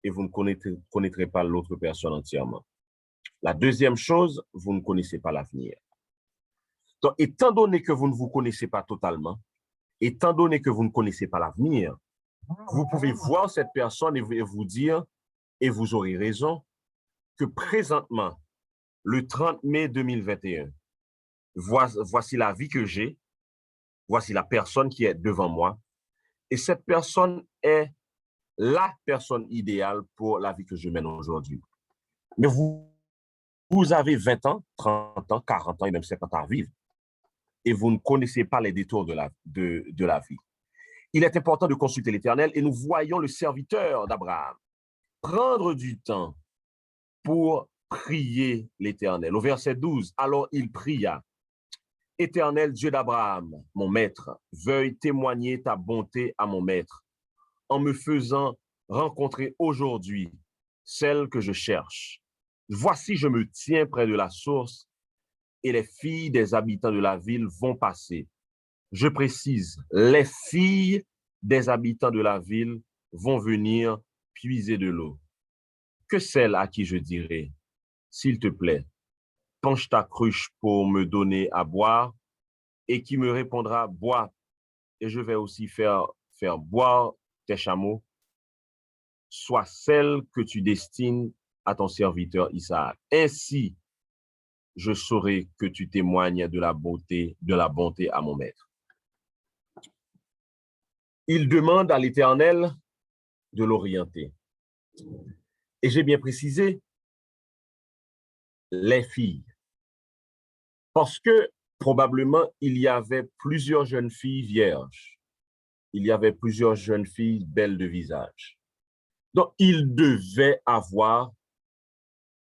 et vous ne connaîtrez pas l'autre personne entièrement. La deuxième chose, vous ne connaissez pas l'avenir. Donc, étant donné que vous ne vous connaissez pas totalement, étant donné que vous ne connaissez pas l'avenir, vous pouvez voir cette personne et vous dire, et vous aurez raison, que présentement, le 30 mai 2021, voici la vie que j'ai, voici la personne qui est devant moi, et cette personne est la personne idéale pour la vie que je mène aujourd'hui. Mais vous avez 20 ans, 30 ans, 40 ans et même 50 ans à vivre, et vous ne connaissez pas les détours de la vie. Il est important de consulter l'Éternel et nous voyons le serviteur d'Abraham prendre du temps pour prier l'Éternel. Au verset 12, alors il pria, « Éternel Dieu d'Abraham, mon maître, veuille témoigner ta bonté à mon maître en me faisant rencontrer aujourd'hui celle que je cherche. Voici, je me tiens près de la source et les filles des habitants de la ville vont passer. » Je précise, les filles des habitants de la ville vont venir puiser de l'eau. Que celle à qui je dirai, s'il te plaît, penche ta cruche pour me donner à boire, et qui me répondra, bois, et je vais aussi faire boire tes chameaux, soit celle que tu destines à ton serviteur Isaac. Ainsi, je saurai que tu témoignes de la bonté à mon maître. Il demande à l'Éternel de l'orienter. Et j'ai bien précisé, les filles. Parce que probablement, il y avait plusieurs jeunes filles vierges. Il y avait plusieurs jeunes filles belles de visage. Donc, il devait avoir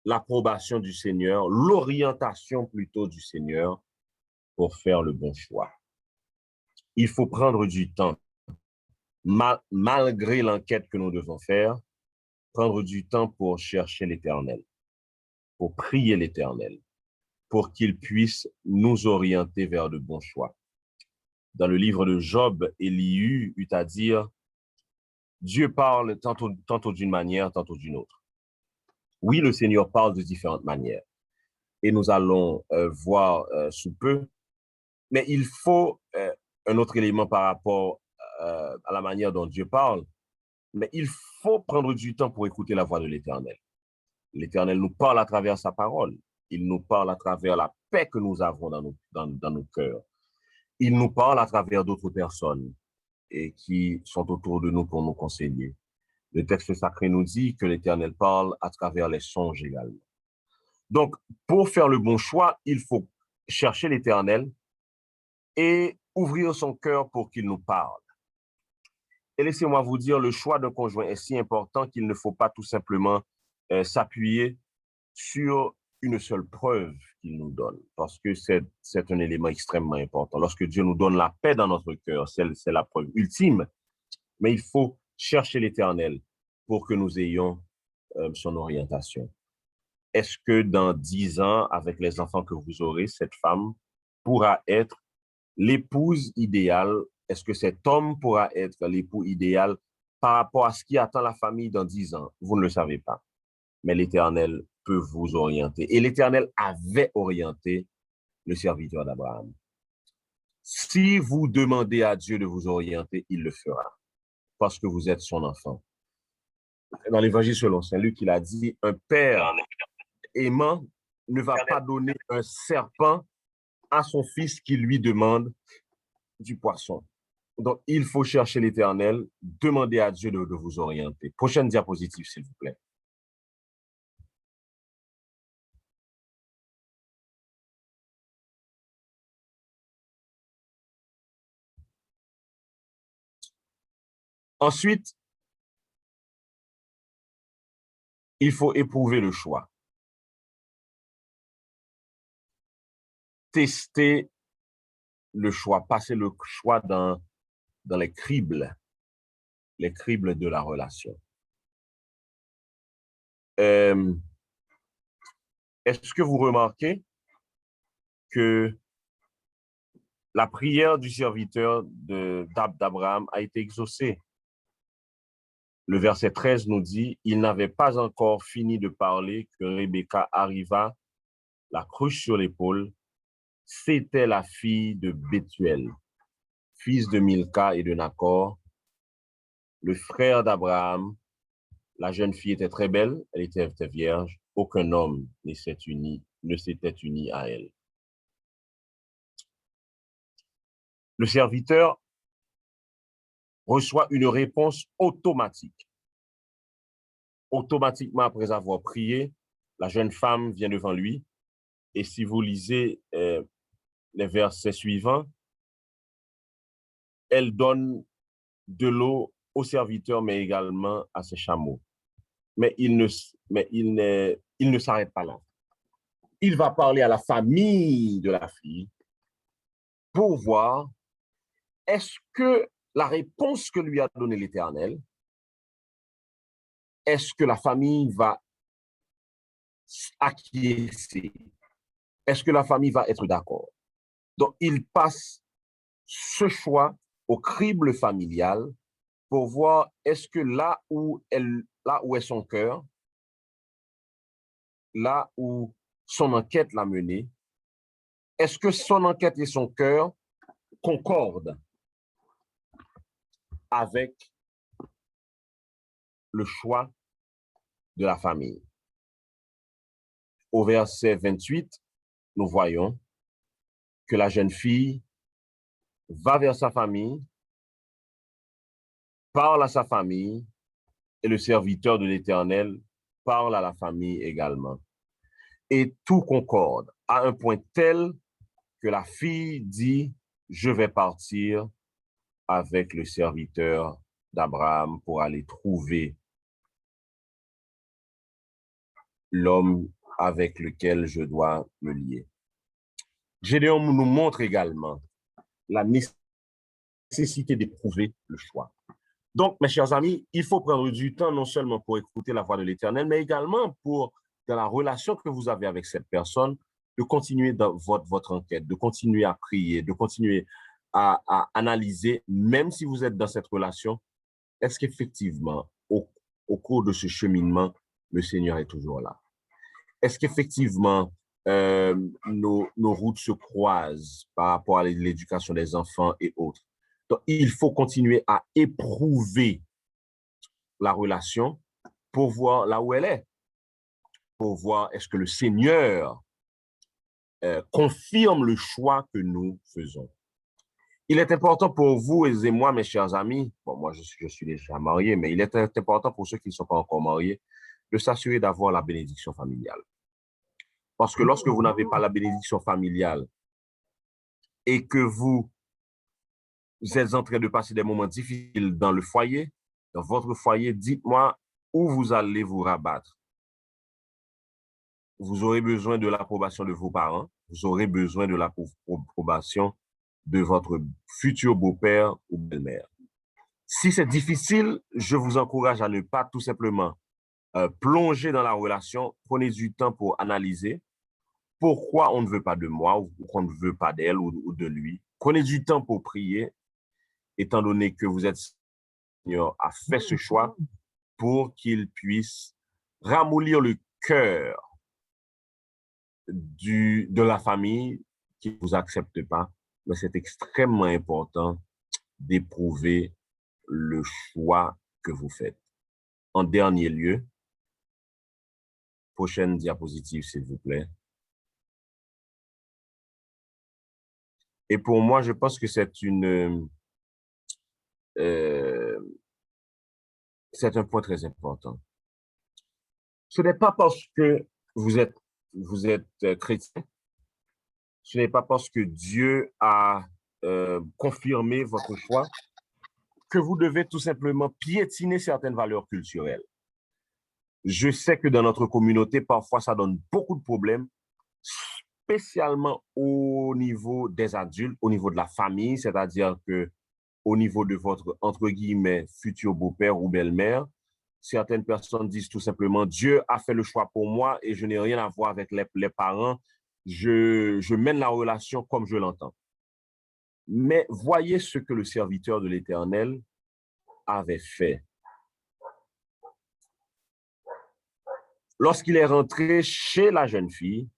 l'approbation du Seigneur, l'orientation plutôt du Seigneur pour faire le bon choix. Il faut prendre du temps. Malgré l'enquête que nous devons faire, prendre du temps pour chercher l'Éternel, pour prier l'Éternel, pour qu'il puisse nous orienter vers de bons choix. Dans le livre de Job, Élihu eut à dire, Dieu parle tantôt d'une manière, tantôt d'une autre. Oui, le Seigneur parle de différentes manières, et nous allons voir sous peu, mais il faut un autre élément par rapport à la manière dont Dieu parle, mais il faut prendre du temps pour écouter la voix de l'Éternel. L'Éternel nous parle à travers sa parole. Il nous parle à travers la paix que nous avons dans nos cœurs. Il nous parle à travers d'autres personnes et qui sont autour de nous pour nous conseiller. Le texte sacré nous dit que l'Éternel parle à travers les songes également. Donc, pour faire le bon choix, il faut chercher l'Éternel et ouvrir son cœur pour qu'il nous parle. Et laissez-moi vous dire, le choix d'un conjoint est si important qu'il ne faut pas tout simplement s'appuyer sur une seule preuve qu'il nous donne, parce que c'est un élément extrêmement important. Lorsque Dieu nous donne la paix dans notre cœur, c'est la preuve ultime, mais il faut chercher l'Éternel pour que nous ayons son orientation. Est-ce que dans 10 ans, avec les enfants que vous aurez, cette femme pourra être l'épouse idéale? Est-ce que cet homme pourra être l'époux idéal par rapport à ce qui attend la famille dans 10 ans? Vous ne le savez pas. Mais l'Éternel peut vous orienter. Et l'Éternel avait orienté le serviteur d'Abraham. Si vous demandez à Dieu de vous orienter, il le fera, parce que vous êtes son enfant. Dans l'Évangile selon Saint Luc, il a dit, un père aimant ne va pas donner un serpent à son fils qui lui demande du poisson. Donc, il faut chercher l'Éternel, demander à Dieu de vous orienter. Prochaine diapositive, s'il vous plaît. Ensuite, il faut éprouver le choix. Tester le choix, passer le choix dans les cribles de la relation. Est-ce que vous remarquez que la prière du serviteur d'Abraham a été exaucée? Le verset 13 nous dit, il n'avait pas encore fini de parler que Rebecca arriva, la cruche sur l'épaule. C'était la fille de Bethuel, fils de Milca et de Nachor, le frère d'Abraham. La jeune fille était très belle, elle était vierge, aucun homme ne s'était uni à elle. Le serviteur reçoit une réponse automatique. Automatiquement après avoir prié, la jeune femme vient devant lui. Et si vous lisez les versets suivants, elle donne de l'eau au serviteur, mais également à ses chameaux. Mais il ne s'arrête pas là. Il va parler à la famille de la fille pour voir est-ce que la réponse que lui a donnée l'Éternel, est-ce que la famille va acquiescer? Est-ce que la famille va être d'accord? Donc, il passe ce choix au crible familial pour voir est-ce que là où est son cœur, là où son enquête l'a mené, est-ce que son enquête et son cœur concordent avec le choix de la famille? Au verset 28, nous voyons que la jeune fille va vers sa famille, parle à sa famille, et le serviteur de l'Éternel parle à la famille également. Et tout concorde à un point tel que la fille dit, je vais partir avec le serviteur d'Abraham pour aller trouver l'homme avec lequel je dois me lier. Gédéon nous montre également la nécessité d'éprouver le choix. Donc, mes chers amis, il faut prendre du temps non seulement pour écouter la voix de l'Éternel, mais également pour, dans la relation que vous avez avec cette personne, de continuer dans votre enquête, de continuer à prier, de continuer à analyser, même si vous êtes dans cette relation, est-ce qu'effectivement, au cours de ce cheminement, le Seigneur est toujours là? Est-ce qu'effectivement, nos routes se croisent par rapport à l'éducation des enfants et autres? Donc, il faut continuer à éprouver la relation pour voir là où elle est, pour voir est-ce que le Seigneur confirme le choix que nous faisons. Il est important pour vous et moi, mes chers amis, bon, moi je suis déjà marié, mais il est important pour ceux qui ne sont pas encore mariés, de s'assurer d'avoir la bénédiction familiale. Parce que lorsque vous n'avez pas la bénédiction familiale et que vous êtes en train de passer des moments difficiles dans le foyer, dans votre foyer, dites-moi où vous allez vous rabattre. Vous aurez besoin de l'approbation de vos parents, vous aurez besoin de l'approbation de votre futur beau-père ou belle-mère. Si c'est difficile, je vous encourage à ne pas tout simplement plonger dans la relation. Prenez du temps pour analyser, pourquoi on ne veut pas de moi ou qu'on ne veut pas d'elle ou de lui. Prenez du temps pour prier, étant donné que vous êtes Seigneur a fait ce choix pour qu'il puisse ramollir le cœur de la famille qui ne vous accepte pas. Mais c'est extrêmement important d'éprouver le choix que vous faites. En dernier lieu, prochaine diapositive, s'il vous plaît. Et pour moi, je pense que c'est un point très important. Ce n'est pas parce que vous êtes chrétien, ce n'est pas parce que Dieu a confirmé votre choix que vous devez tout simplement piétiner certaines valeurs culturelles. Je sais que dans notre communauté, parfois, ça donne beaucoup de problèmes, spécialement au niveau des adultes, au niveau de la famille, c'est-à-dire que au niveau de votre, entre guillemets, futur beau-père ou belle-mère, certaines personnes disent tout simplement, Dieu a fait le choix pour moi et je n'ai rien à voir avec les parents. Je mène la relation comme je l'entends. Mais voyez ce que le serviteur de l'Éternel avait fait. Lorsqu'il est rentré chez la jeune fille,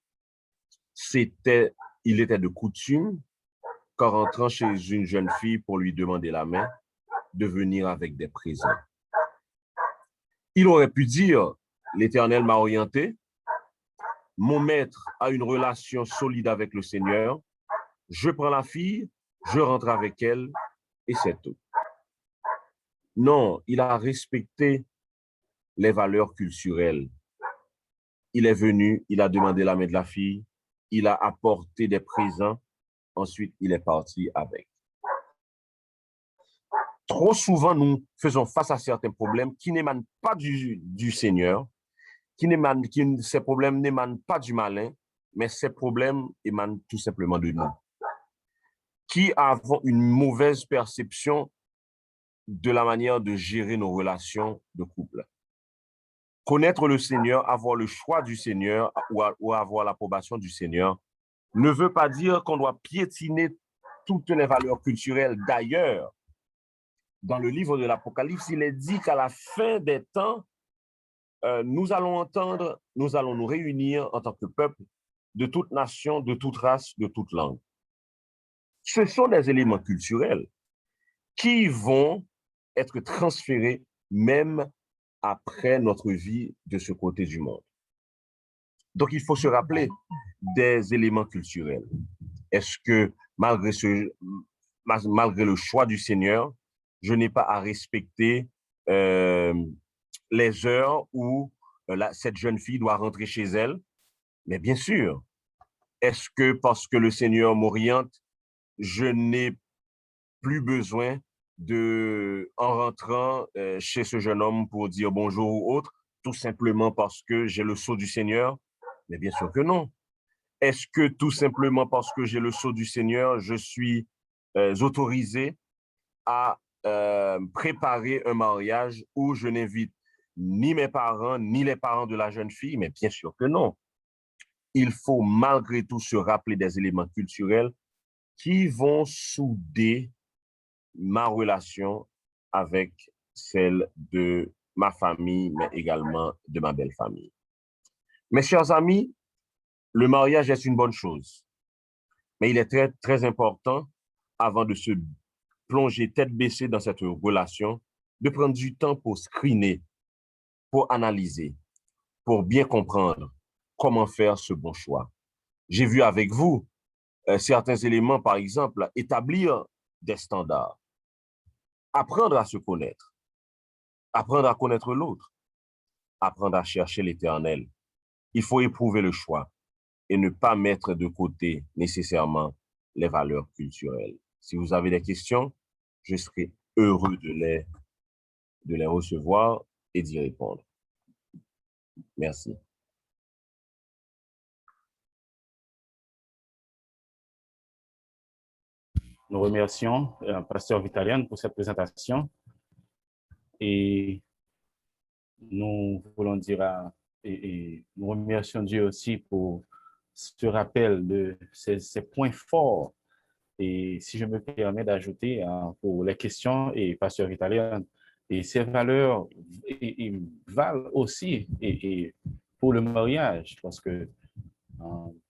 il était de coutume, qu'en rentrant chez une jeune fille pour lui demander la main, de venir avec des présents. Il aurait pu dire, l'Éternel m'a orienté, mon maître a une relation solide avec le Seigneur, je prends la fille, je rentre avec elle et c'est tout. Non, il a respecté les valeurs culturelles. Il est venu, il a demandé la main de la fille, il a apporté des présents, ensuite il est parti avec. Trop souvent, nous faisons face à certains problèmes qui n'émanent pas du Seigneur, ces problèmes n'émanent pas du malin, mais ces problèmes émanent tout simplement de nous, qui avons une mauvaise perception de la manière de gérer nos relations de couple. Connaître le Seigneur, avoir le choix du Seigneur ou avoir l'approbation du Seigneur ne veut pas dire qu'on doit piétiner toutes les valeurs culturelles. D'ailleurs, dans le livre de l'Apocalypse, il est dit qu'à la fin des temps, nous allons nous réunir en tant que peuple de toute nation, de toute race, de toute langue. Ce sont des éléments culturels qui vont être transférés même après notre vie de ce côté du monde. Donc, il faut se rappeler des éléments culturels. Est-ce que malgré le choix du Seigneur, je n'ai pas à respecter les heures où cette jeune fille doit rentrer chez elle? Mais bien sûr. Est-ce que parce que le Seigneur m'oriente, je n'ai plus besoin en rentrant chez ce jeune homme pour dire bonjour ou autre, tout simplement parce que j'ai le sceau du Seigneur? Mais bien sûr que non. Est-ce que tout simplement parce que j'ai le sceau du Seigneur, je suis autorisé à préparer un mariage où je n'invite ni mes parents, ni les parents de la jeune fille? Mais bien sûr que non. Il faut malgré tout se rappeler des éléments culturels qui vont souder ma relation avec celle de ma famille, mais également de ma belle famille. Mes chers amis, le mariage est une bonne chose, mais il est très, très important, avant de se plonger tête baissée dans cette relation, de prendre du temps pour screener, pour analyser, pour bien comprendre comment faire ce bon choix. J'ai vu avec vous certains éléments, par exemple, établir des standards, apprendre à se connaître, apprendre à connaître l'autre, apprendre à chercher l'Éternel. Il faut éprouver le choix et ne pas mettre de côté nécessairement les valeurs culturelles. Si vous avez des questions, je serai heureux de les recevoir et d'y répondre. Merci. Nous remercions Pasteur Vitalian pour cette présentation et nous voulons dire et nous remercions Dieu aussi pour se rappelle de ces points forts. Et si je me permets d'ajouter pour les questions, et pasteur italien, et ces valeurs valent aussi pour le mariage, parce que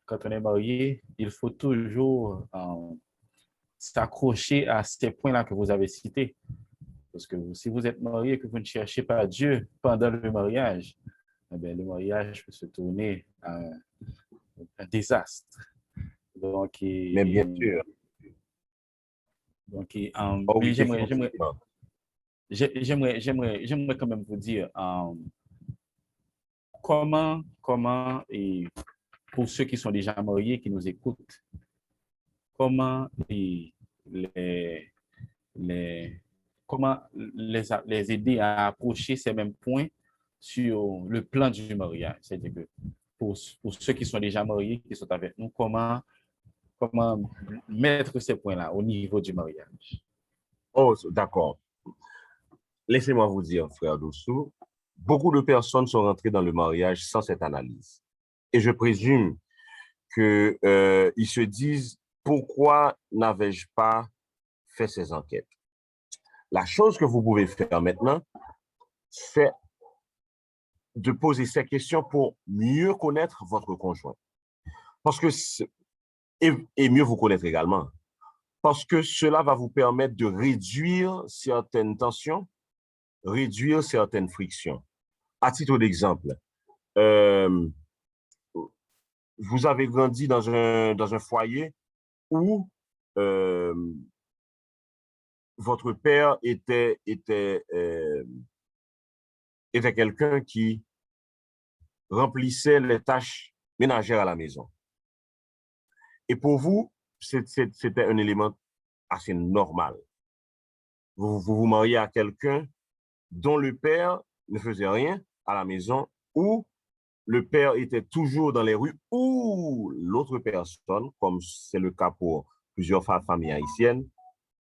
quand on est marié, il faut toujours s'accrocher à ces points-là que vous avez cités. Parce que si vous êtes marié et que vous ne cherchez pas Dieu pendant le mariage, eh bien, le mariage peut se tourner à un désastre. Donc, Mais bien sûr, mais oh oui, j'aimerais définitivement. j'aimerais quand même vous dire comment, et pour ceux qui sont déjà mariés, qui nous écoutent, comment les, les, comment les aider à approcher ces mêmes points sur le plan du mariage. C'est-à-dire que pour ceux qui sont déjà mariés, qui sont avec nous, comment mettre ces points-là au niveau du mariage. Oh, d'accord. Laissez-moi vous dire, frère Dossou, beaucoup de personnes sont rentrées dans le mariage sans cette analyse. Et je présume qu'ils se disent, pourquoi n'avais-je pas fait ces enquêtes? La chose que vous pouvez faire maintenant, c'est de poser ces questions pour mieux connaître votre conjoint. Parce que, et mieux vous connaître également. Parce que cela va vous permettre de réduire certaines tensions, réduire certaines frictions. À titre d'exemple, vous avez grandi dans un foyer où votre père était quelqu'un qui remplissait les tâches ménagères à la maison. Et pour vous, c'était un élément assez normal. Vous mariez à quelqu'un dont le père ne faisait rien à la maison, ou le père était toujours dans les rues, ou l'autre personne, comme c'est le cas pour plusieurs familles haïtiennes,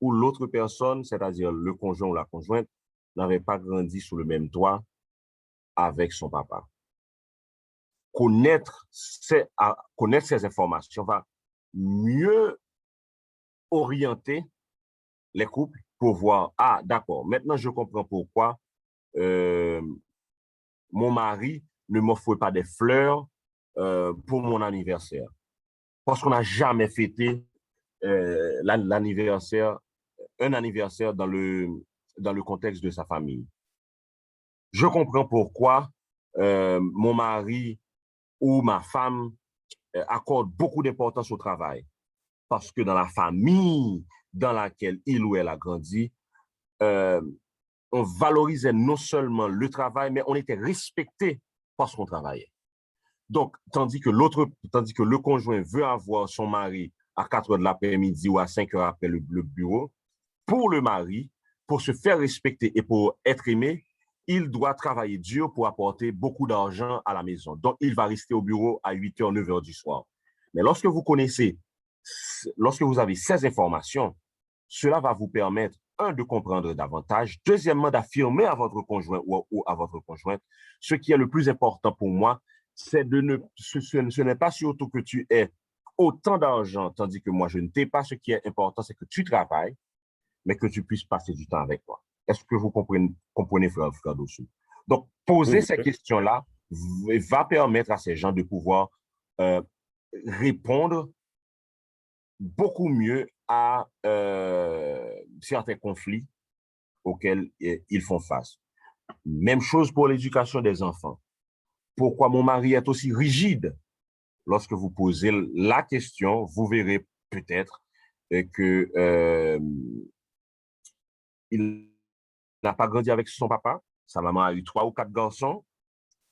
ou l'autre personne, c'est-à-dire le conjoint ou la conjointe, n'avait pas grandi sous le même toit avec son papa. Connaître ces informations va mieux orienter les couples pour voir, ah, d'accord, maintenant je comprends pourquoi mon mari ne m'offre pas des fleurs pour mon anniversaire. Parce qu'on n'a jamais fêté un anniversaire dans le contexte de sa famille. Je comprends pourquoi mon mari ou ma femme accorde beaucoup d'importance au travail. Parce que dans la famille dans laquelle il ou elle a grandi, on valorisait non seulement le travail, mais on était respecté parce qu'on travaillait. Donc, tandis que le conjoint veut avoir son mari à 4 heures de l'après-midi ou à 5 heures après le bureau, pour le mari, pour se faire respecter et pour être aimé, il doit travailler dur pour apporter beaucoup d'argent à la maison. Donc, il va rester au bureau à 8 heures, 9 heures du soir. Mais lorsque vous avez ces informations, cela va vous permettre, un, de comprendre davantage, deuxièmement, d'affirmer à votre conjoint ou à votre conjointe, ce qui est le plus important pour moi, c'est ce n'est pas surtout que tu aies autant d'argent, tandis que moi, je ne t'ai pas. Ce qui est important, c'est que tu travailles, mais que tu puisses passer du temps avec moi. Est-ce que vous comprenez frère Dossou? Donc, poser ces questions-là va permettre à ces gens de pouvoir répondre beaucoup mieux à certains conflits auxquels ils font face. Même chose pour l'éducation des enfants. Pourquoi mon mari est aussi rigide? Lorsque vous posez la question, vous verrez peut-être que il n'a pas grandi avec son papa. Sa maman a eu 3 ou 4 garçons.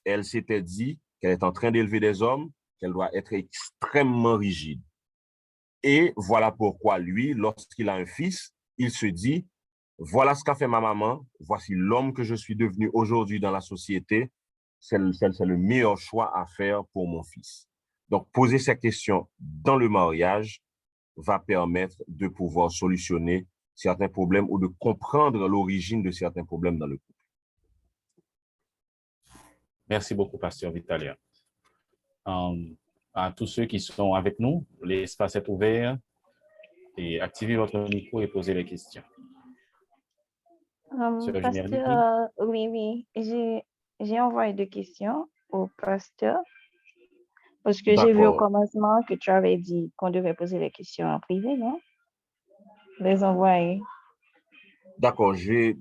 Elle s'était dit qu'elle est en train d'élever des hommes, qu'elle doit être extrêmement rigide. Et voilà pourquoi lui, lorsqu'il a un fils, il se dit, voilà ce qu'a fait ma maman, voici l'homme que je suis devenu aujourd'hui dans la société, c'est le meilleur choix à faire pour mon fils. Donc, poser ces questions dans le mariage va permettre de pouvoir solutionner certains problèmes ou de comprendre l'origine de certains problèmes dans le couple. Merci beaucoup, pasteur Vitalien. à tous ceux qui sont avec nous. L'espace est ouvert et activez votre micro et posez les questions. Sœur Jimerly. Pasteur, oui, j'ai envoyé des questions au pasteur parce que j'ai vu au D'accord. commencement que tu avais dit qu'on devait poser les questions en privé, non? Les envoyer. D'accord, j'ai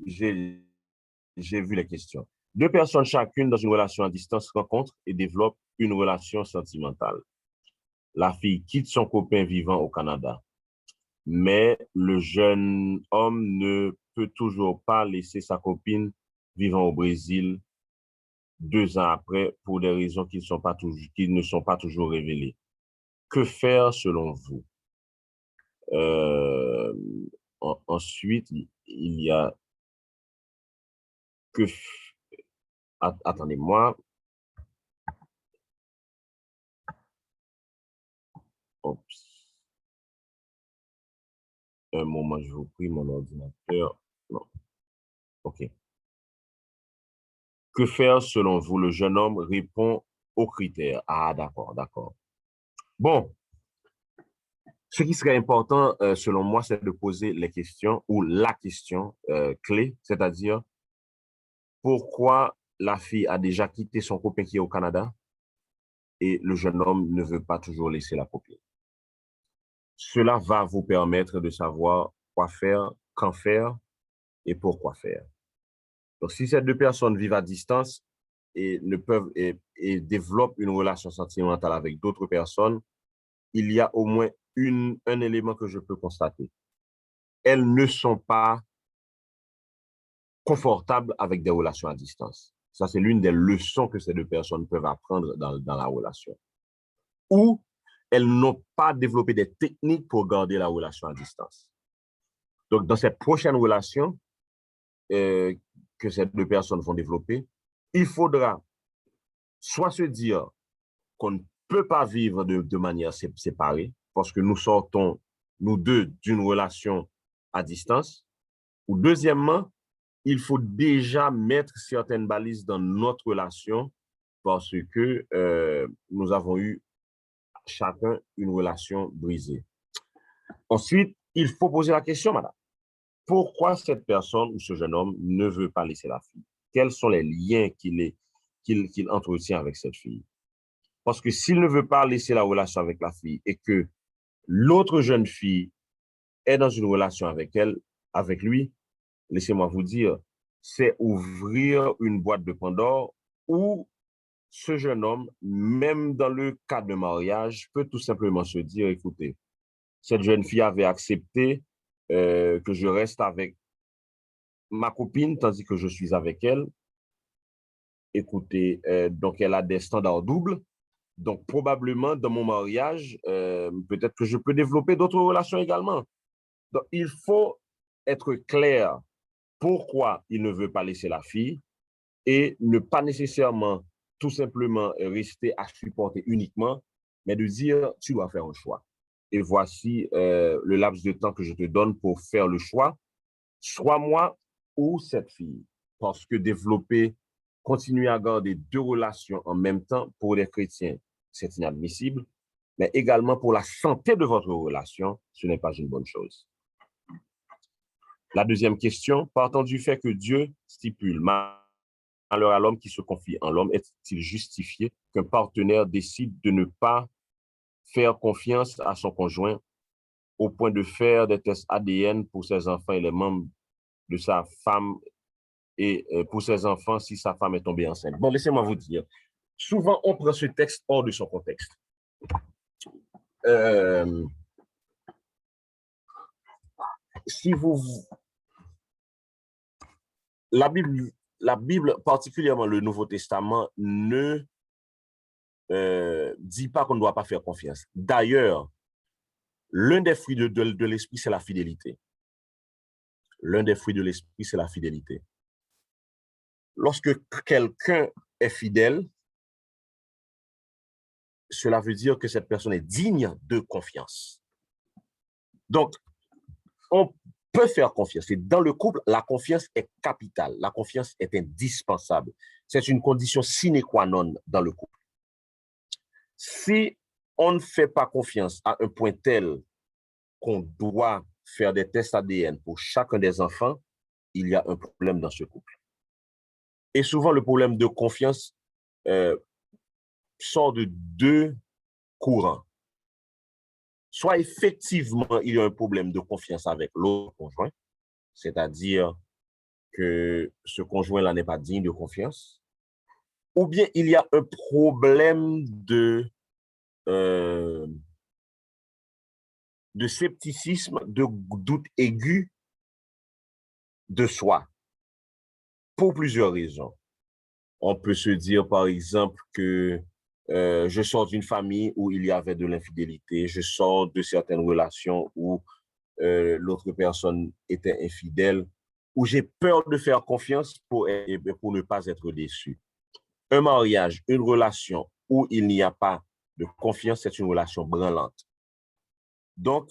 vu les questions. Deux personnes chacune dans une relation à distance se rencontrent et développent une relation sentimentale. La fille quitte son copain vivant au Canada, mais le jeune homme ne peut toujours pas laisser sa copine vivant au Brésil 2 ans après pour des raisons qui ne sont pas toujours révélées. Que faire selon vous? Ensuite, il y a attendez-moi. Oups. Un moment, je vous prie, mon ordinateur. Non. OK. Que faire selon vous? Le jeune homme répond aux critères. Ah, d'accord. Bon, ce qui serait important, selon moi, c'est de poser les questions ou la question clé, c'est-à-dire pourquoi la fille a déjà quitté son copain qui est au Canada et le jeune homme ne veut pas toujours laisser la copine. Cela va vous permettre de savoir quoi faire, quand faire et pourquoi faire. Donc, si ces deux personnes vivent à distance et développent une relation sentimentale avec d'autres personnes, il y a au moins un élément que je peux constater. Elles ne sont pas confortables avec des relations à distance. Ça, c'est l'une des leçons que ces deux personnes peuvent apprendre dans la relation. Ou elles n'ont pas développé des techniques pour garder la relation à distance. Donc, dans cette prochaine relation que ces deux personnes vont développer, il faudra soit se dire qu'on ne peut pas vivre de manière séparée parce que nous sortons, nous deux, d'une relation à distance. Ou deuxièmement, il faut déjà mettre certaines balises dans notre relation parce que nous avons eu chacun une relation brisée. Ensuite, il faut poser la question, madame. Pourquoi cette personne ou ce jeune homme ne veut pas laisser la fille? Quels sont les liens qu'il entretient avec cette fille? Parce que s'il ne veut pas laisser la relation avec la fille et que l'autre jeune fille est dans une relation avec lui, laissez-moi vous dire, c'est ouvrir une boîte de Pandore où ce jeune homme, même dans le cas de mariage, peut tout simplement se dire, écoutez, cette jeune fille avait accepté que je reste avec ma copine tandis que je suis avec elle. Écoutez, donc elle a des standards doubles. Donc, probablement, dans mon mariage, peut-être que je peux développer d'autres relations également. Donc, il faut être clair pourquoi il ne veut pas laisser la fille et ne pas nécessairement tout simplement rester à supporter uniquement, mais de dire, tu dois faire un choix. Et voici le laps de temps que je te donne pour faire le choix, soit moi ou cette fille. Parce que continuer à garder deux relations en même temps pour les chrétiens, c'est inadmissible, mais également pour la santé de votre relation, ce n'est pas une bonne chose. La deuxième question, partant du fait que Dieu stipule malheur à l'homme qui se confie en l'homme, est-il justifié qu'un partenaire décide de ne pas faire confiance à son conjoint au point de faire des tests ADN pour ses enfants et les membres de sa femme et pour ses enfants si sa femme est tombée enceinte? Bon, laissez-moi vous dire, souvent on prend ce texte hors de son contexte. La Bible, particulièrement le Nouveau Testament, ne dit pas qu'on ne doit pas faire confiance. D'ailleurs, l'un des fruits de l'esprit, c'est la fidélité. L'un des fruits de l'esprit, c'est la fidélité. Lorsque quelqu'un est fidèle, cela veut dire que cette personne est digne de confiance. Donc, on peut faire confiance. Et dans le couple, la confiance est capitale. La confiance est indispensable. C'est une condition sine qua non dans le couple. Si on ne fait pas confiance à un point tel qu'on doit faire des tests ADN pour chacun des enfants, il y a un problème dans ce couple. Et souvent, le problème de confiance sort de deux courants. Soit effectivement, il y a un problème de confiance avec l'autre conjoint, c'est-à-dire que ce conjoint-là n'est pas digne de confiance, ou bien il y a un problème de scepticisme, de doute aigu de soi, pour plusieurs raisons. On peut se dire, par exemple, que je sors d'une famille où il y avait de l'infidélité, je sors de certaines relations où l'autre personne était infidèle, où j'ai peur de faire confiance pour ne pas être déçu. Un mariage, une relation où il n'y a pas de confiance, c'est une relation branlante. Donc,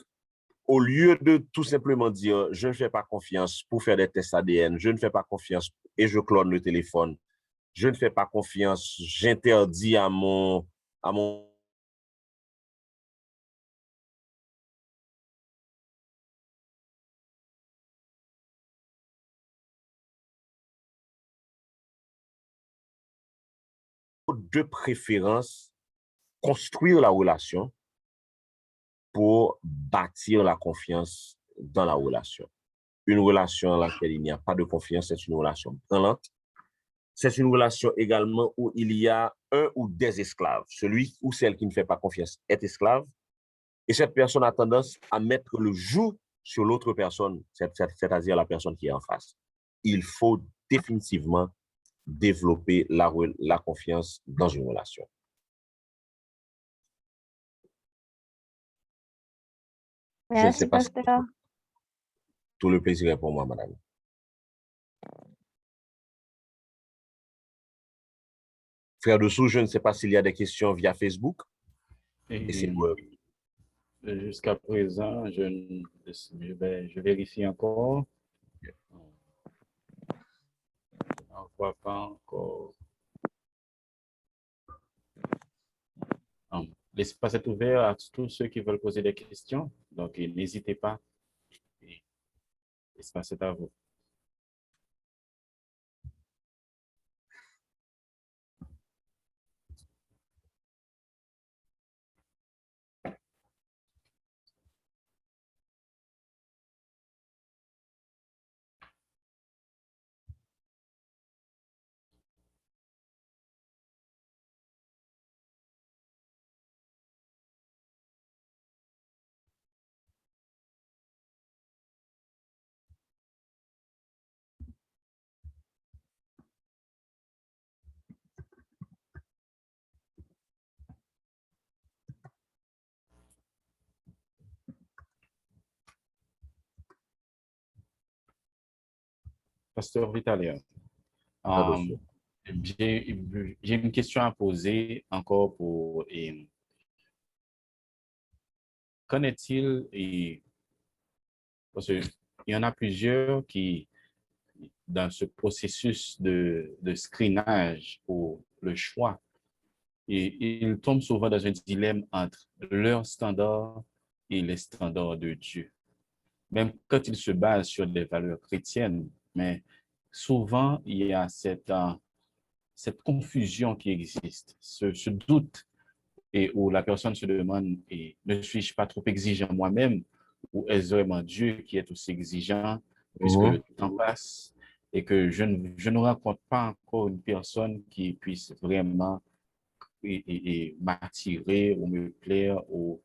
au lieu de tout simplement dire, je ne fais pas confiance pour faire des tests ADN, je ne fais pas confiance et je clone le téléphone, je ne fais pas confiance, j'interdis à mon de préférence construire la relation pour bâtir la confiance dans la relation. Une relation dans laquelle il n'y a pas de confiance, c'est une relation branlante. C'est une relation également où il y a un ou des esclaves. Celui ou celle qui ne fait pas confiance est esclave. Et cette personne a tendance à mettre le joug sur l'autre personne, c'est-à-dire la personne qui est en face. Il faut définitivement développer la confiance dans une relation. Je ne sais Merci, pas si pasteur. tout le plaisir est pour moi, madame. Frère Dessous, je ne sais pas s'il y a des questions via Facebook. Et jusqu'à présent, je vérifie encore. On ne voit pas encore. L'espace est ouvert à tous ceux qui veulent poser des questions. Donc, n'hésitez pas. L'espace est à vous. Pasteur Vitalia, Frère Dessous. j'ai une question à poser encore pour. Qu'en est-il? Parce qu'il y en a plusieurs qui, dans ce processus de screenage pour le choix, et ils tombent souvent dans un dilemme entre leurs standards et les standards de Dieu. Même quand ils se basent sur des valeurs chrétiennes, mais souvent il y a cette confusion qui existe, ce doute, et où la personne se demande, ne suis-je pas trop exigeant moi-même, ou est-ce vraiment Dieu qui est aussi exigeant, puisque le temps passe et que je ne rencontre pas encore une personne qui puisse vraiment m'attirer ou me plaire, ou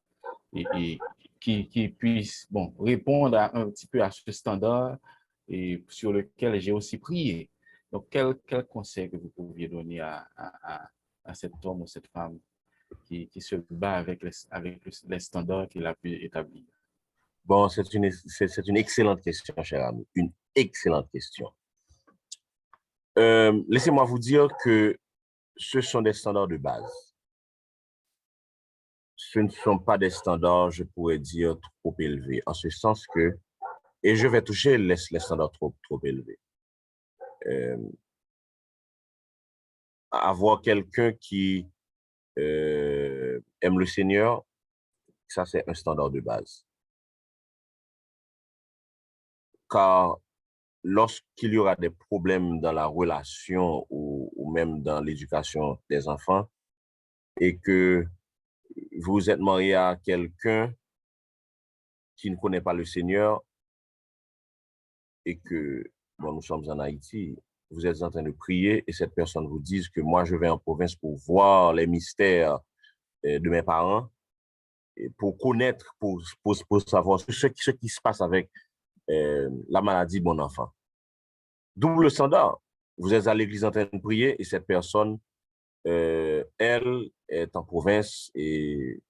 qui puisse répondre un petit peu à ce standard et sur lequel j'ai aussi prié. Donc, quel conseil que vous pourriez donner à cet homme ou cette femme qui se bat avec les standards qu'il a pu établir? Bon, c'est une excellente question, cher ami. Une excellente question. Laissez-moi vous dire que ce sont des standards de base. Ce ne sont pas des standards, je pourrais dire, trop élevés, en ce sens que, et je vais toucher les standards trop élevés. Avoir quelqu'un qui aime le Seigneur, ça c'est un standard de base. Car lorsqu'il y aura des problèmes dans la relation ou même dans l'éducation des enfants et que vous êtes marié à quelqu'un qui ne connaît pas le Seigneur et que, bon, nous sommes en Haïti, vous êtes en train de prier et cette personne vous dit que moi, je vais en province pour voir les mystères de mes parents, et pour connaître, pour savoir ce qui se passe avec la maladie de mon enfant. Double standard. Vous êtes à l'église en train de prier et cette personne, elle, est en province et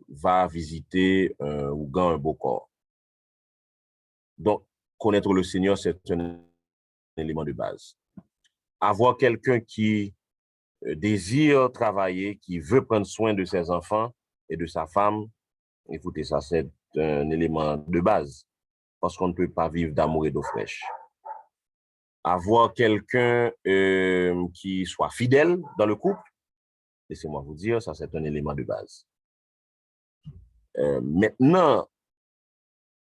va visiter Ougan, un beau corps. Donc, connaître le Seigneur, c'est un élément de base. Avoir quelqu'un qui désire travailler, qui veut prendre soin de ses enfants et de sa femme, écoutez, ça, c'est un élément de base parce qu'on ne peut pas vivre d'amour et d'eau fraîche. Avoir quelqu'un qui soit fidèle dans le couple, laissez-moi vous dire, ça, c'est un élément de base. Maintenant,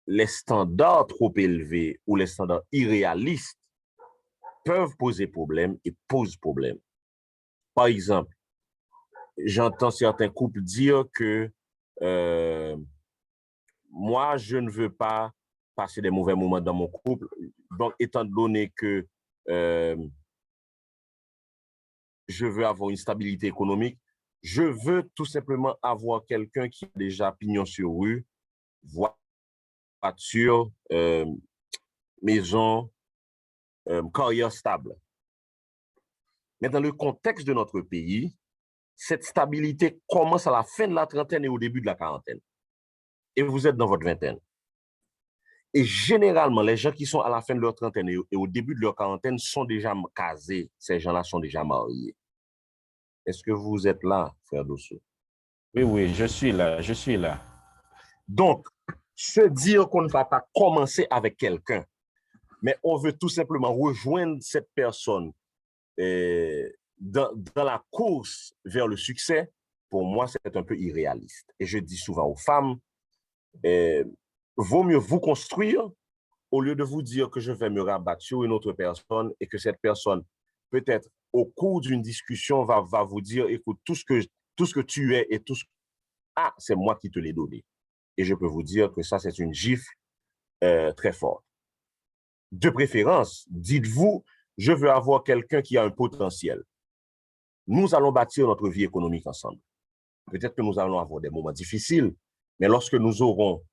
les standards trop élevés ou les standards irréalistes peuvent poser problème et posent problème. Par exemple, j'entends certains couples dire que moi, je ne veux pas passer des mauvais moments dans mon couple. Donc, étant donné que je veux avoir une stabilité économique, je veux tout simplement avoir quelqu'un qui a déjà pignon sur rue, voiture, maison, carrière stable. Mais dans le contexte de notre pays, cette stabilité commence à la fin de la trentaine et au début de la quarantaine. Et vous êtes dans votre vingtaine. Et généralement, les gens qui sont à la fin de leur trentaine et au début de leur quarantaine sont déjà casés. Ces gens-là sont déjà mariés. Est-ce que vous êtes là, frère Dosso? Oui, oui, je suis là, je suis là. Donc, se dire qu'on ne va pas commencer avec quelqu'un, mais on veut tout simplement rejoindre cette personne dans la course vers le succès, pour moi, c'est un peu irréaliste. Et je dis souvent aux femmes, vaut mieux vous construire au lieu de vous dire que je vais me rabattre sur une autre personne et que cette personne, peut-être au cours d'une discussion, va vous dire, écoute, tout ce que tu es et tout ce... Ah, c'est moi qui te l'ai donné. Et je peux vous dire que ça, c'est une gifle très forte. De préférence, dites-vous, je veux avoir quelqu'un qui a un potentiel. Nous allons bâtir notre vie économique ensemble. Peut-être que nous allons avoir des moments difficiles, mais lorsque nous aurons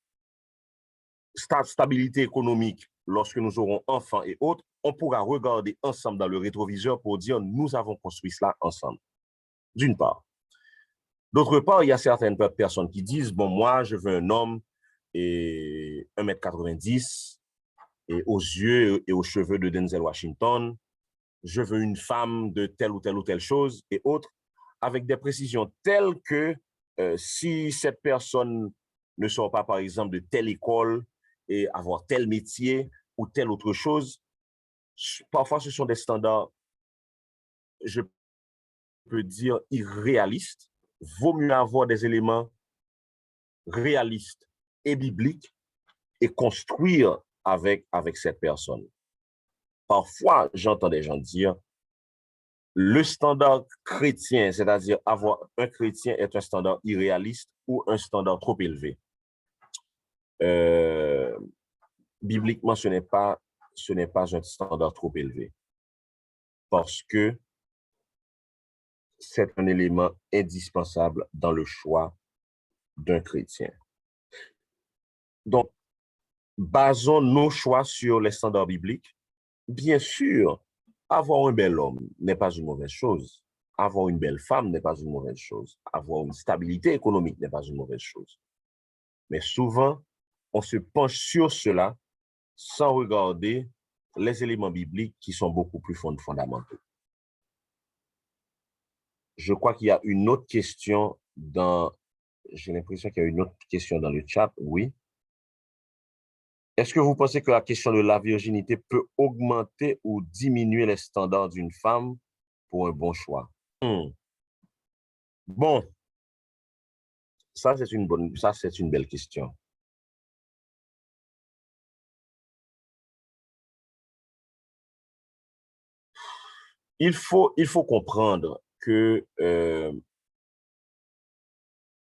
stabilité économique, lorsque nous aurons enfants et autres, on pourra regarder ensemble dans le rétroviseur pour dire nous avons construit cela ensemble. D'une part. D'autre part, il y a certaines personnes qui disent, bon, moi, je veux un homme et 1,90 m et aux yeux et aux cheveux de Denzel Washington. Je veux une femme de telle ou telle chose et autres, avec des précisions telles que si cette personne ne sort pas, par exemple, de telle école et avoir tel métier ou telle autre chose, parfois ce sont des standards, je peux dire, irréalistes. Vaut mieux avoir des éléments réalistes et bibliques et construire avec cette personne. Parfois, j'entends des gens dire le standard chrétien, c'est-à-dire avoir un chrétien est un standard irréaliste ou un standard trop élevé. Bibliquement, ce n'est pas un standard trop élevé parce que c'est un élément indispensable dans le choix d'un chrétien. Donc, basons nos choix sur les standards bibliques. Bien sûr, avoir un bel homme n'est pas une mauvaise chose. Avoir une belle femme n'est pas une mauvaise chose. Avoir une stabilité économique n'est pas une mauvaise chose. Mais souvent, on se penche sur cela sans regarder les éléments bibliques qui sont beaucoup plus fondamentaux. Je crois qu'il y a une autre question j'ai l'impression qu'il y a une autre question dans le chat, oui. Est-ce que vous pensez que la question de la virginité peut augmenter ou diminuer les standards d'une femme pour un bon choix? Bon, Ça, c'est une belle question. Il faut comprendre que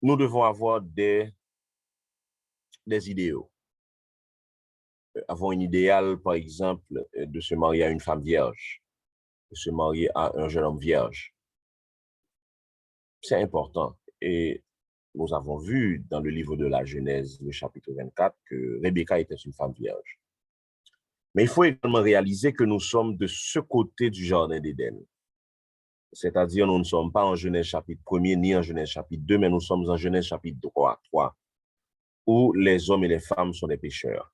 nous devons avoir des idéaux. Avoir un idéal, par exemple, de se marier à une femme vierge, de se marier à un jeune homme vierge. C'est important. Et nous avons vu dans le livre de la Genèse, le chapitre 24, que Rebecca était une femme vierge. Mais il faut également réaliser que nous sommes de ce côté du jardin d'Éden. C'est-à-dire, nous ne sommes pas en Genèse chapitre 1er ni en Genèse chapitre 2, mais nous sommes en Genèse chapitre 3, où les hommes et les femmes sont des pécheurs.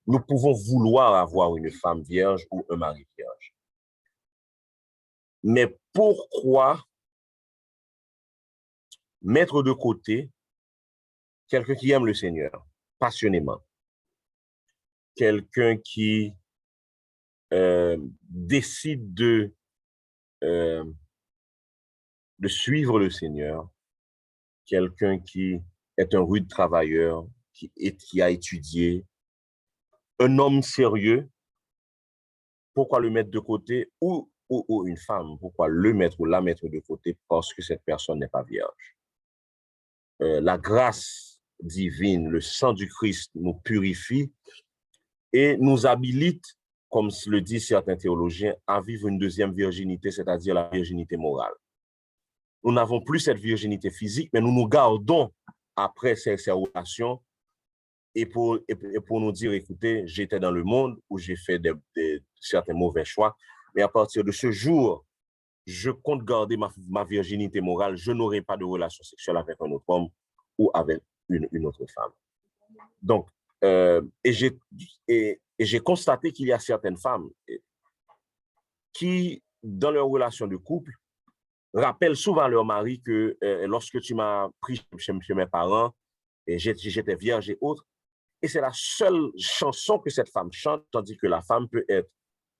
Nous pouvons vouloir avoir une femme vierge ou un mari vierge. Mais pourquoi mettre de côté quelqu'un qui aime le Seigneur passionnément, quelqu'un qui décide de suivre le Seigneur, quelqu'un qui est un rude travailleur, qui a étudié, un homme sérieux, pourquoi le mettre de côté, ou une femme, pourquoi le mettre ou la mettre de côté parce que cette personne n'est pas vierge. La grâce divine, le sang du Christ nous purifie et nous habilite, comme le disent certains théologiens, à vivre une deuxième virginité, c'est-à-dire la virginité morale. Nous n'avons plus cette virginité physique, mais nous nous gardons après ces relations et pour nous dire, écoutez, j'étais dans le monde où j'ai fait certains mauvais choix, mais à partir de ce jour, je compte garder ma virginité morale, je n'aurai pas de relation sexuelle avec un autre homme ou avec une autre femme. Donc, et j'ai constaté qu'il y a certaines femmes qui, dans leur relation de couple, rappellent souvent à leur mari que lorsque tu m'as pris chez mes parents, et j'étais vierge et autres, et c'est la seule chanson que cette femme chante, tandis que la femme peut être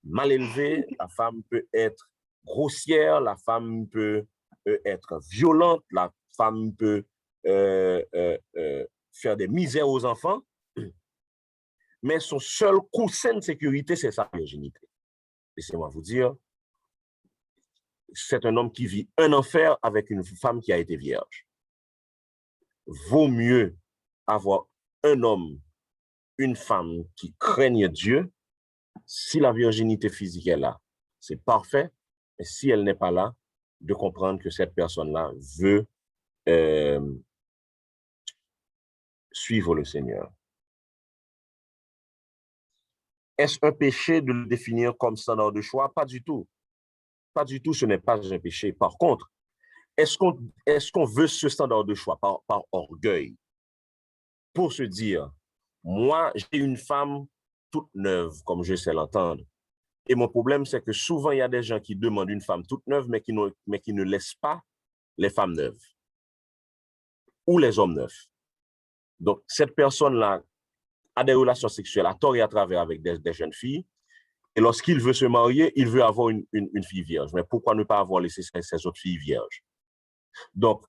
mal élevée, la femme peut être grossière, la femme peut être violente, la femme peut faire des misères aux enfants, mais son seul coussin de sécurité, c'est sa virginité. Laissez-moi vous dire, c'est un homme qui vit un enfer avec une femme qui a été vierge. Vaut mieux avoir un homme, une femme qui craigne Dieu. Si la virginité physique est là, c'est parfait. Mais si elle n'est pas là, de comprendre que cette personne-là veut suivre le Seigneur. Est-ce un péché de le définir comme standard de choix? Pas du tout. Pas du tout, ce n'est pas un péché. Par contre, est-ce qu'on veut ce standard de choix par orgueil? Pour se dire, moi, j'ai une femme toute neuve, comme je sais l'entendre. Et mon problème, c'est que souvent, il y a des gens qui demandent une femme toute neuve, mais qui ne laissent pas les femmes neuves ou les hommes neufs. Donc, cette personne-là a des relations sexuelles à tort et à travers avec des jeunes filles. Et lorsqu'il veut se marier, il veut avoir une fille vierge. Mais pourquoi ne pas avoir laissé ces autres filles vierges? Donc,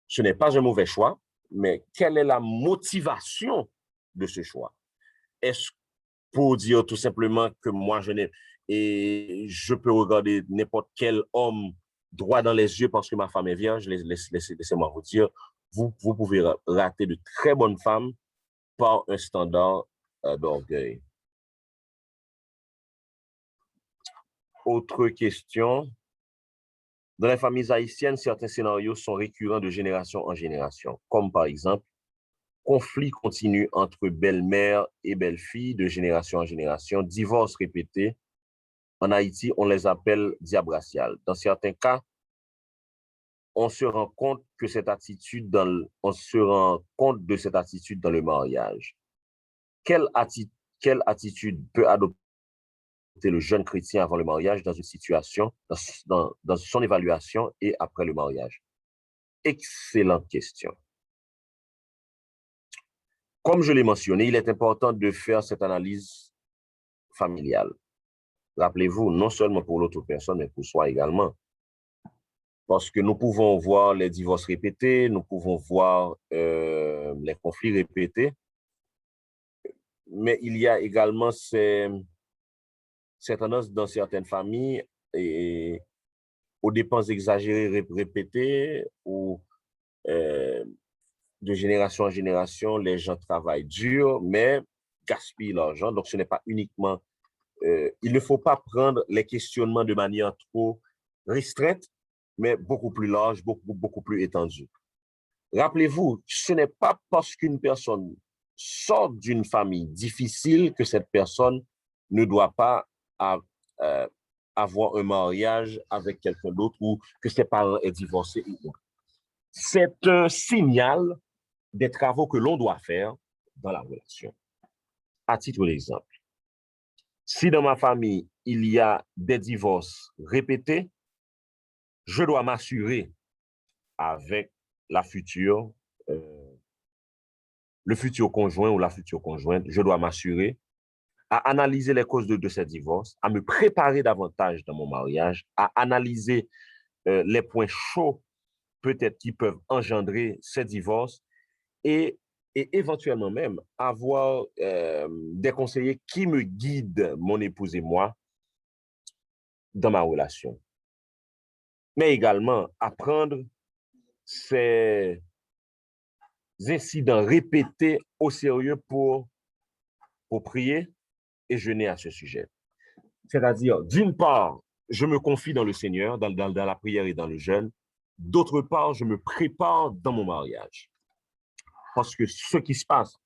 ce n'est pas un mauvais choix, mais quelle est la motivation de ce choix? Est-ce pour dire tout simplement que moi, je peux regarder n'importe quel homme droit dans les yeux parce que ma femme est vierge? Laissez-moi vous dire, vous pouvez rater de très bonnes femmes par un standard d'orgueil. Autre question. Dans les familles haïtiennes, certains scénarios sont récurrents de génération en génération, comme par exemple, conflit continu entre belle-mère et belle-fille de génération en génération, divorce répété. En Haïti, on les appelle diable racial. Dans certains cas, on se rend compte de cette attitude dans le mariage. Quelle attitude peut adopter le jeune chrétien avant le mariage dans une situation, dans son évaluation et après le mariage? Excellente question. Comme je l'ai mentionné, il est important de faire cette analyse familiale. Rappelez-vous, non seulement pour l'autre personne, mais pour soi également. parce que nous pouvons voir les divorces répétés, nous pouvons voir les conflits répétés, mais il y a également ces tendances dans certaines familles et aux dépenses exagérées répétées ou de génération en génération, les gens travaillent dur, mais gaspillent l'argent. Donc, ce n'est pas uniquement... il ne faut pas prendre les questionnements de manière trop restreinte, mais beaucoup plus large, beaucoup plus étendue. Rappelez-vous, ce n'est pas parce qu'une personne sort d'une famille difficile que cette personne ne doit pas avoir un mariage avec quelqu'un d'autre ou que ses parents aient divorcé. C'est un signal des travaux que l'on doit faire dans la relation. À titre d'exemple, si dans ma famille, il y a des divorces répétés, je dois m'assurer avec le futur conjoint ou la future conjointe, je dois m'assurer à analyser les causes de ces divorces, à me préparer davantage dans mon mariage, à analyser les points chauds peut-être qui peuvent engendrer ces divorces et éventuellement même avoir des conseillers qui me guident, mon épouse et moi, dans ma relation. Mais également apprendre ces incidents répétés au sérieux pour prier et jeûner à ce sujet. C'est-à-dire, d'une part, je me confie dans le Seigneur, dans la prière et dans le jeûne. D'autre part, je me prépare dans mon mariage. Parce que ce qui se passe,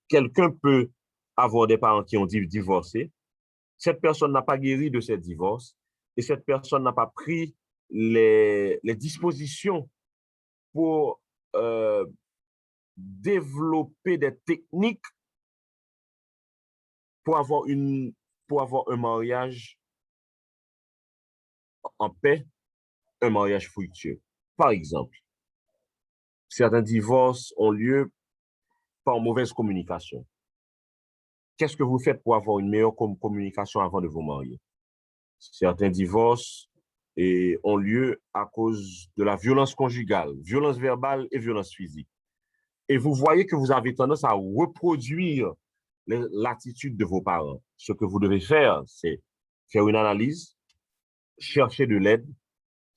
quelqu'un peut avoir des parents qui ont divorcé. Cette personne n'a pas guéri de ce divorce et cette personne n'a pas pris les dispositions pour développer des techniques pour avoir un mariage en paix, un mariage fructueux. Par exemple, certains divorces ont lieu par mauvaise communication. Qu'est-ce que vous faites pour avoir une meilleure communication avant de vous marier? Certains divorces ont lieu à cause de la violence conjugale, violence verbale et violence physique. Et vous voyez que vous avez tendance à reproduire l'attitude de vos parents. Ce que vous devez faire, c'est faire une analyse, chercher de l'aide.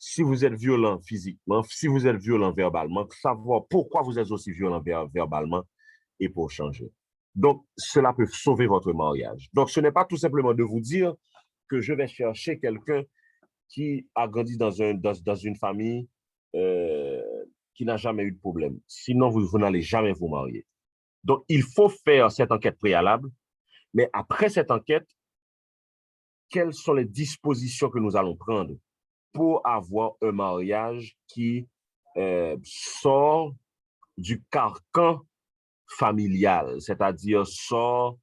Si vous êtes violent physiquement, si vous êtes violent verbalement, savoir pourquoi vous êtes aussi violent verbalement et pour changer. Donc, cela peut sauver votre mariage. Donc, ce n'est pas tout simplement de vous dire que je vais chercher quelqu'un qui a grandi dans une famille qui n'a jamais eu de problème. Sinon, vous n'allez jamais vous marier. Donc, il faut faire cette enquête préalable, mais après cette enquête, quelles sont les dispositions que nous allons prendre pour avoir un mariage qui sort du carcan familial, c'est-à-dire sort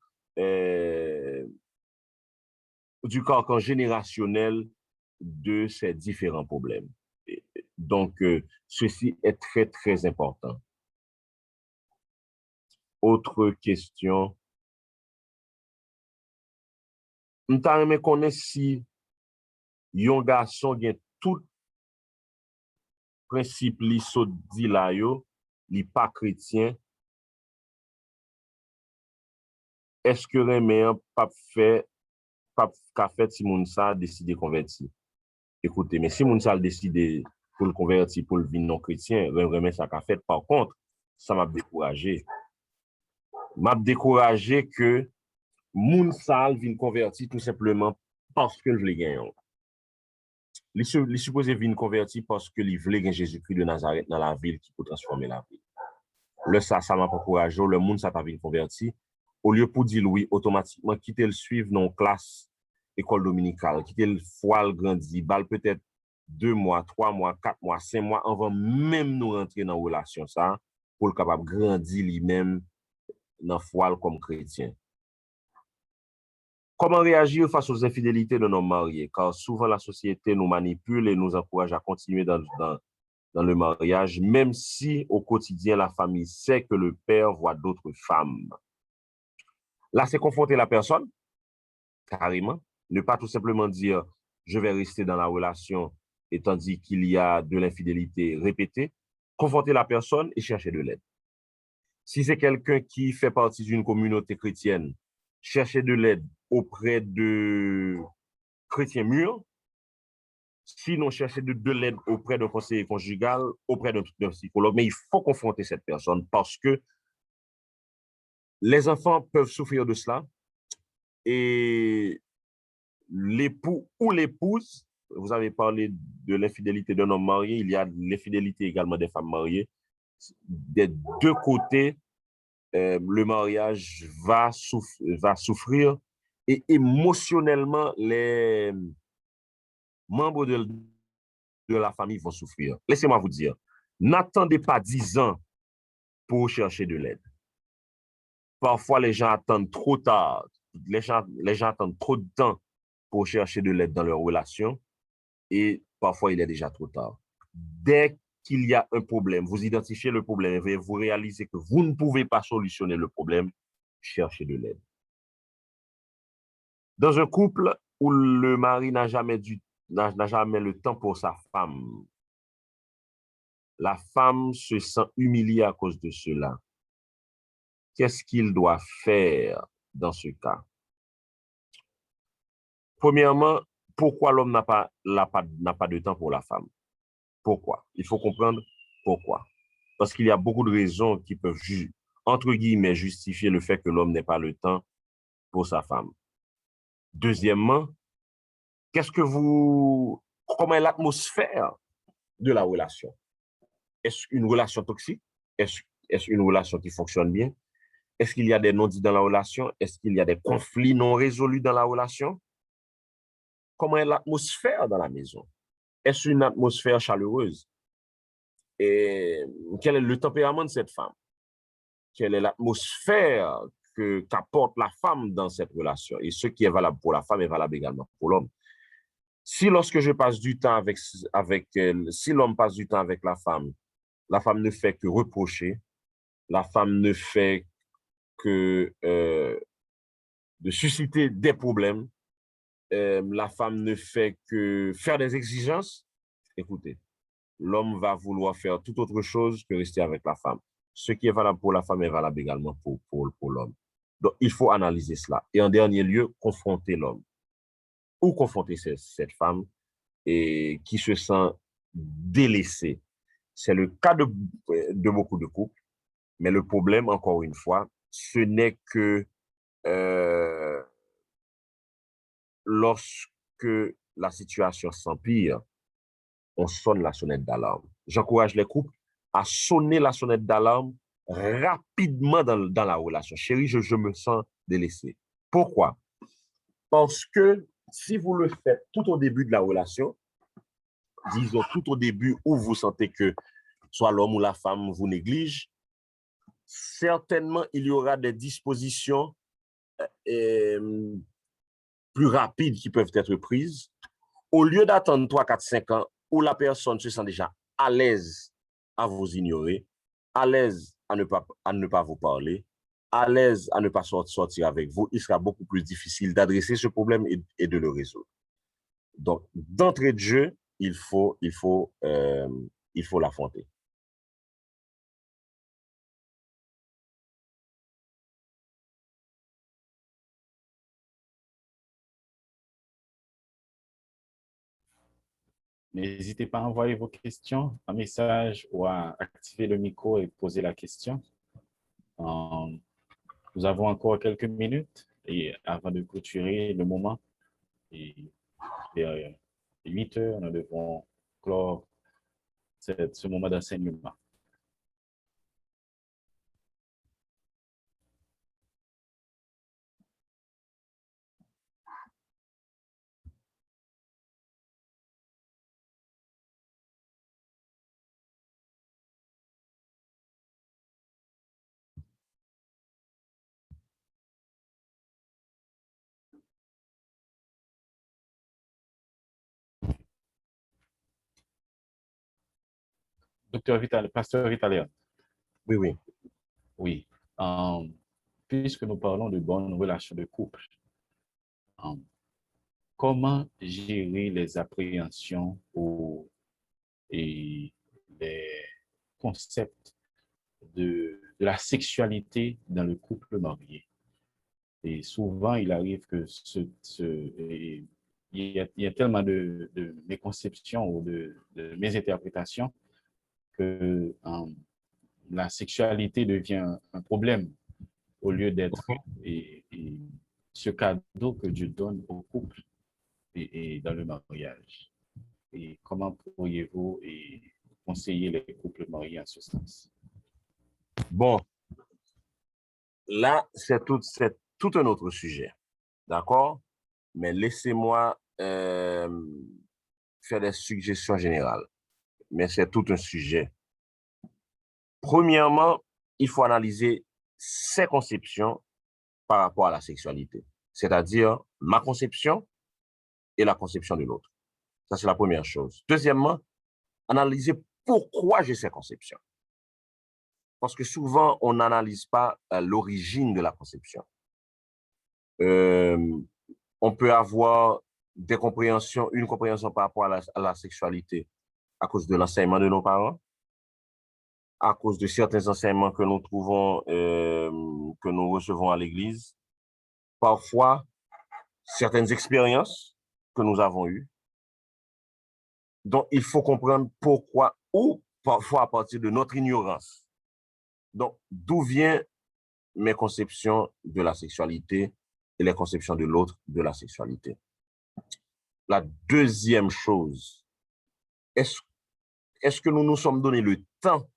du carcan générationnel de ces différents problèmes. Donc, ceci est très, très important. Autre question. Je me connais si un garçon a tout principe li so di la yo, li pas chrétien, est-ce que remen pas fait si moun sa décidé convertir? Écoutez, mais si moun sa décidé pour le convertir, pour le vin non chrétien, remen ça qu'a fait. Par contre, ça m'a découragé. M'a découragé que moun sa vin convertir tout simplement parce que je l'ai gagné. Il supposé vin convertir parce que il voulait gagner Jésus-Christ de Nazareth dans la ville qui peut transformer la ville. Le ça m'a pas encouragé, le monde ça pas vin converti. Au lieu pour dire oui, automatiquement, quitter le suivre dans classe école dominicale, quitter le foile grandi, bal peut-être 2 mois, 3 mois, 4 mois, 5 mois, avant même nous rentrer dans la relation, ça, pour le capable grandir lui-même dans foile comme chrétien. Comment réagir face aux infidélités de nos mariés? Car souvent la société nous manipule et nous encourage à continuer dans le mariage, même si au quotidien la famille sait que le père voit d'autres femmes. Là, c'est confronter la personne, carrément. Ne pas tout simplement dire, je vais rester dans la relation et tandis qu'il y a de l'infidélité répétée, confronter la personne et chercher de l'aide. Si c'est quelqu'un qui fait partie d'une communauté chrétienne, chercher de l'aide auprès de chrétiens mûrs, sinon chercher de l'aide auprès d'un conseiller conjugal, auprès d'un psychologue. Mais il faut confronter cette personne parce que les enfants peuvent souffrir de cela et l'époux ou l'épouse, vous avez parlé de l'infidélité d'un homme marié, il y a l'infidélité également des femmes mariées. Des deux côtés, le mariage va souffrir et émotionnellement, les membres de la famille vont souffrir. Laissez-moi vous dire, n'attendez pas 10 ans pour chercher de l'aide. Parfois, les gens attendent trop tard. Les gens attendent trop de temps pour chercher de l'aide dans leur relation et parfois, il est déjà trop tard. Dès qu'il y a un problème, vous identifiez le problème et vous réalisez que vous ne pouvez pas solutionner le problème, cherchez de l'aide. Dans un couple où le mari n'a jamais le temps pour sa femme, la femme se sent humiliée à cause de cela. Qu'est-ce qu'il doit faire dans ce cas? Premièrement, pourquoi l'homme n'a pas de temps pour la femme? Pourquoi? Il faut comprendre pourquoi. Parce qu'il y a beaucoup de raisons qui peuvent, entre guillemets, justifier le fait que l'homme n'ait pas le temps pour sa femme. Deuxièmement, comment est l'atmosphère de la relation? Est-ce une relation toxique? Est-ce une relation qui fonctionne bien? Est-ce qu'il y a des non-dits dans la relation? Est-ce qu'il y a des conflits non résolus dans la relation? Comment est l'atmosphère dans la maison? Est-ce une atmosphère chaleureuse? Et quel est le tempérament de cette femme? Quelle est l'atmosphère qu'apporte la femme dans cette relation? Et ce qui est valable pour la femme est valable également pour l'homme. Si lorsque je passe du temps si l'homme passe du temps avec la femme ne fait que reprocher, la femme ne fait que de susciter des problèmes, la femme ne fait que faire des exigences, écoutez, l'homme va vouloir faire tout autre chose que rester avec la femme. Ce qui est valable pour la femme est valable également pour l'homme. Donc, il faut analyser cela. Et en dernier lieu, confronter l'homme. Ou confronter cette femme et qui se sent délaissée. C'est le cas de beaucoup de couples. Mais le problème, encore une fois, ce n'est que lorsque la situation s'empire, on sonne la sonnette d'alarme. J'encourage les couples à sonner la sonnette d'alarme rapidement dans la relation. Chérie, je me sens délaissé. Pourquoi? Parce que si vous le faites tout au début de la relation, disons tout au début où vous sentez que soit l'homme ou la femme vous néglige, certainement il y aura des dispositions plus rapides qui peuvent être prises. Au lieu d'attendre 3, 4, 5 ans où la personne se sent déjà à l'aise à vous ignorer, à l'aise à ne pas vous parler, à l'aise à ne pas sortir avec vous, il sera beaucoup plus difficile d'adresser ce problème et de le résoudre. Donc, d'entrée de jeu, il faut l'affronter. N'hésitez pas à envoyer vos questions, un message ou à activer le micro et poser la question. Nous avons encore quelques minutes et avant de clôturer le moment. Et vers 8 heures, nous devons clore ce moment d'enseignement. Pasteur Vitalien. Oui, oui. Oui. Puisque nous parlons de bonnes relations de couple, comment gérer les appréhensions et les concepts de la sexualité dans le couple marié. Et souvent, il arrive que il y a tellement de méconceptions ou de mésinterprétations que la sexualité devient un problème au lieu d'être ce cadeau que Dieu donne au couple et dans le mariage. Et comment pourriez-vous conseiller les couples mariés en ce sens? Bon, là, c'est tout un autre sujet, d'accord? Mais laissez-moi faire des suggestions générales. Mais c'est tout un sujet. Premièrement, il faut analyser ses conceptions par rapport à la sexualité, c'est-à-dire ma conception et la conception de l'autre. Ça, c'est la première chose. Deuxièmement, analyser pourquoi j'ai ces conceptions. Parce que souvent, on n'analyse pas l'origine de la conception. On peut avoir une compréhension par rapport à la sexualité à cause de l'enseignement de nos parents, à cause de certains enseignements que nous trouvons, que nous recevons à l'église, parfois certaines expériences que nous avons eues. Donc, il faut comprendre pourquoi ou parfois à partir de notre ignorance. Donc, d'où viennent mes conceptions de la sexualité et les conceptions de l'autre de la sexualité. La deuxième chose, est-ce que nous nous sommes donné le temps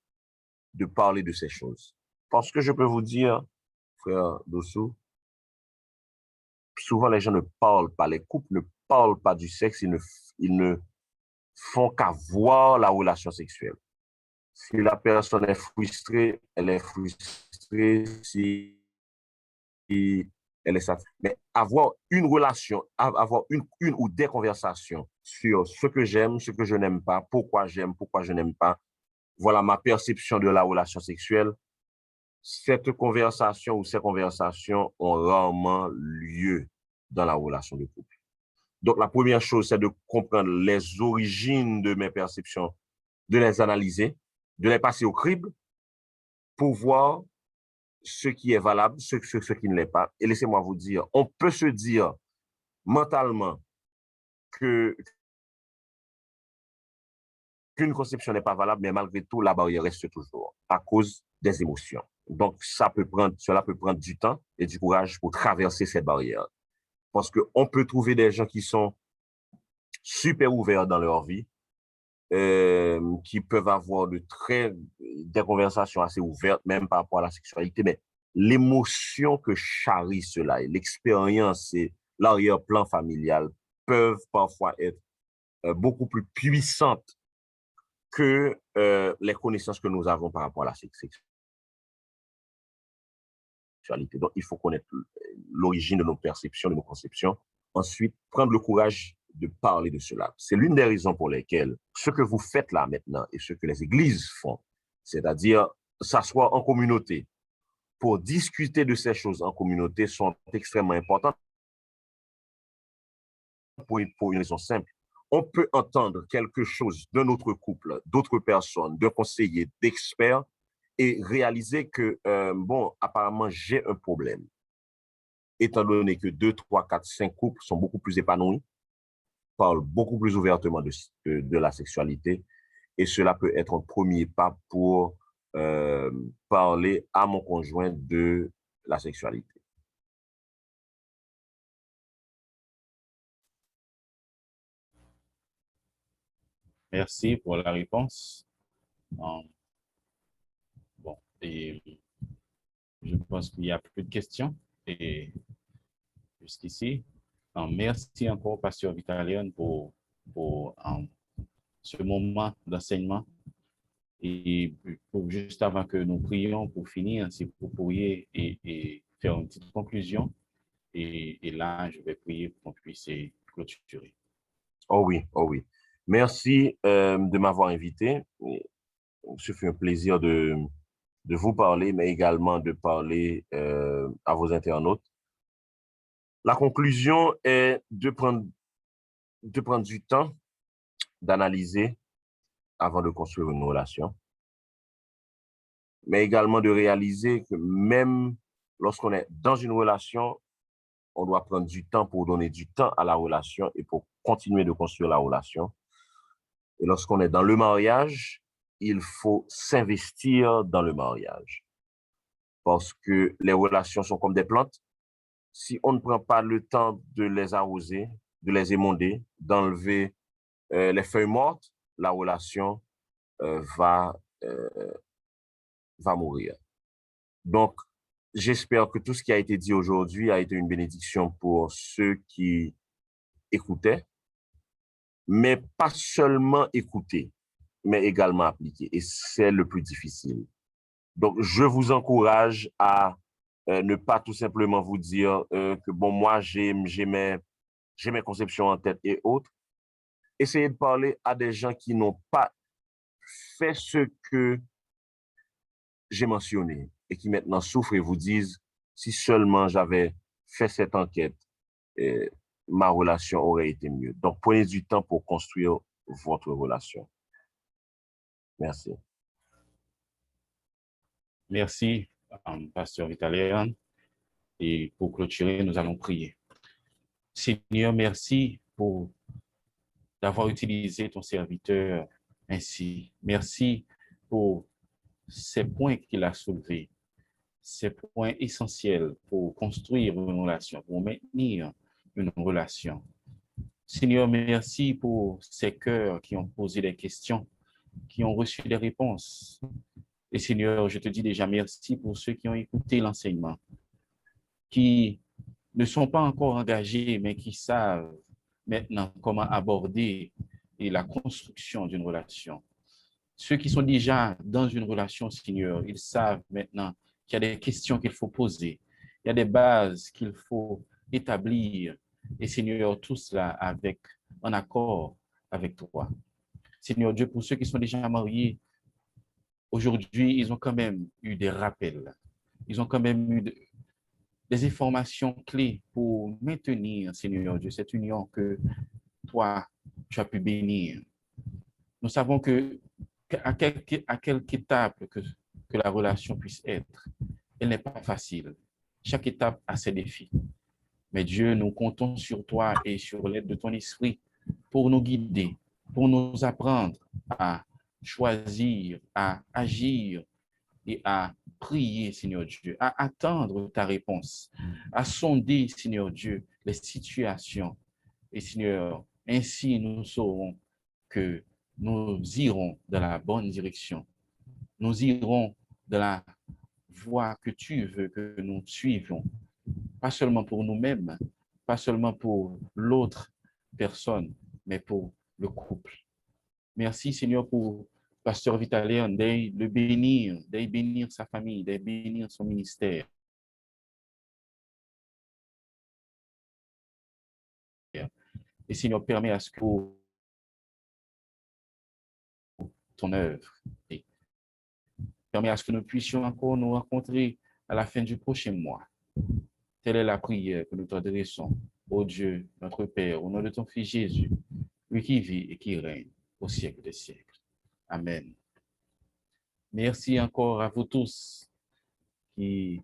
de parler de ces choses? Parce que je peux vous dire, frère Dossou, souvent les gens ne parlent pas, les couples ne parlent pas du sexe, ils ne font qu'avoir la relation sexuelle. Si la personne est frustrée, elle est frustrée. Si elle est satisfaite. Mais avoir une relation, avoir une ou des conversations sur ce que j'aime, ce que je n'aime pas, pourquoi j'aime, pourquoi je n'aime pas, voilà ma perception de la relation sexuelle. Cette conversation ou ces conversations ont rarement lieu dans la relation de couple. Donc, la première chose, c'est de comprendre les origines de mes perceptions, de les analyser, de les passer au crible pour voir ce qui est valable, ce qui ne l'est pas. Et laissez-moi vous dire, on peut se dire mentalement qu'une conception n'est pas valable, mais malgré tout, la barrière reste toujours à cause des émotions. Donc, cela peut prendre du temps et du courage pour traverser cette barrière. Parce qu'on peut trouver des gens qui sont super ouverts dans leur vie, qui peuvent avoir des conversations assez ouvertes, même par rapport à la sexualité, mais l'émotion que charrie cela, l'expérience et l'arrière-plan familial peuvent parfois être beaucoup plus puissantes que les connaissances que nous avons par rapport à la sexualité. Donc, il faut connaître l'origine de nos perceptions, de nos conceptions. Ensuite, prendre le courage de parler de cela. C'est l'une des raisons pour lesquelles ce que vous faites là maintenant et ce que les églises font, c'est-à-dire s'asseoir en communauté pour discuter de ces choses en communauté, sont extrêmement importantes pour une raison simple. On peut entendre quelque chose d'un autre couple, d'autres personnes, de conseillers, d'experts, et réaliser que, bon, apparemment, j'ai un problème. Étant donné que 2, 3, 4, 5 couples sont beaucoup plus épanouis, parlent beaucoup plus ouvertement de la sexualité, et cela peut être un premier pas pour parler à mon conjoint de la sexualité. Merci pour la réponse. Bon, et je pense qu'il n'y a plus de questions. Et jusqu'ici, merci encore, Pasteur Vitalion, pour ce moment d'enseignement. Et juste avant que nous prions pour finir, si vous pourriez faire une petite conclusion. Et là, je vais prier pour qu'on puisse clôturer. Oh oui, oh oui. Merci de m'avoir invité. Ce fut un plaisir de vous parler, mais également de parler à vos internautes. La conclusion est de prendre de prendre du temps d'analyser avant de construire une relation, mais également de réaliser que même lorsqu'on est dans une relation, on doit prendre du temps pour donner du temps à la relation et pour continuer de construire la relation. Et lorsqu'on est dans le mariage, il faut s'investir dans le mariage. Parce que les relations sont comme des plantes. Si on ne prend pas le temps de les arroser, de les émonder, d'enlever les feuilles mortes, la relation va mourir. Donc, j'espère que tout ce qui a été dit aujourd'hui a été une bénédiction pour ceux qui écoutaient, mais pas seulement écouter, mais également appliquer. Et c'est le plus difficile. Donc, je vous encourage à ne pas tout simplement vous dire que, bon, moi, j'ai mes conceptions en tête et autres. Essayez de parler à des gens qui n'ont pas fait ce que j'ai mentionné et qui maintenant souffrent et vous disent, si seulement j'avais fait cette enquête, ma relation aurait été mieux. Donc, prenez du temps pour construire votre relation. Merci. Merci, Pasteur Vitalian. Et pour clôturer, nous allons prier. Seigneur, merci pour d'avoir utilisé ton serviteur ainsi. Merci pour ces points qu'il a soulevés, ces points essentiels pour construire une relation, pour maintenir une relation. Seigneur, merci pour ces cœurs qui ont posé des questions, qui ont reçu des réponses. Et Seigneur, je te dis déjà merci pour ceux qui ont écouté l'enseignement, qui ne sont pas encore engagés, mais qui savent maintenant comment aborder la construction d'une relation. Ceux qui sont déjà dans une relation, Seigneur, ils savent maintenant qu'il y a des questions qu'il faut poser, il y a des bases qu'il faut établir, et Seigneur, tout cela en accord avec toi. Seigneur Dieu, pour ceux qui sont déjà mariés, aujourd'hui, ils ont quand même eu des rappels, ils ont quand même eu des informations clés pour maintenir, Seigneur Dieu, cette union que toi, tu as pu bénir. Nous savons à quelque étape que la relation puisse être, elle n'est pas facile. Chaque étape a ses défis. Mais Dieu, nous comptons sur toi et sur l'aide de ton esprit pour nous guider, pour nous apprendre à choisir, à agir et à prier, Seigneur Dieu, à attendre ta réponse, à sonder, Seigneur Dieu, les situations. Et Seigneur, ainsi nous saurons que nous irons dans la bonne direction. Nous irons dans la voie que tu veux que nous suivions, pas seulement pour nous-mêmes, pas seulement pour l'autre personne, mais pour le couple. Merci Seigneur pour Pasteur Vitalian, de bénir sa famille, de bénir son ministère. Et Seigneur, permet à ce que ton œuvre, et permet à ce que nous puissions encore nous rencontrer à la fin du prochain mois. Telle est la prière que nous t'adressons, ô Dieu, notre Père, au nom de ton Fils Jésus, lui qui vit et qui règne au siècle des siècles. Amen. Merci encore à vous tous qui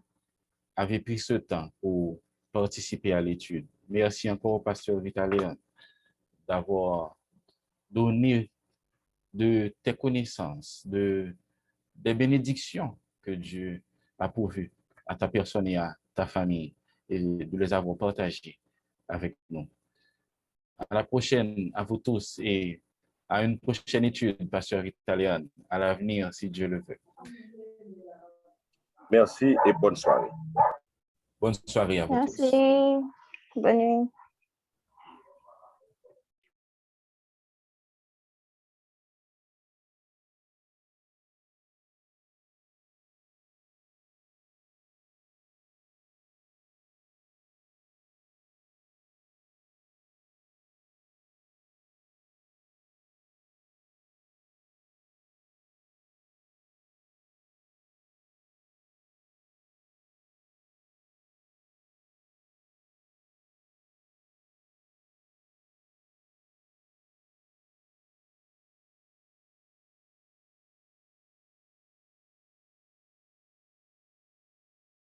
avez pris ce temps pour participer à l'étude. Merci encore au pasteur Vitalian d'avoir donné de tes connaissances, des bénédictions que Dieu a pourvues à ta personne et à ta famille et de les avoir partagées avec nous. À la prochaine, à vous tous, et à une prochaine étude, pasteur Vitalian, à l'avenir, si Dieu le veut. Merci et bonne soirée. Bonne soirée à vous tous. Merci. Bonne nuit.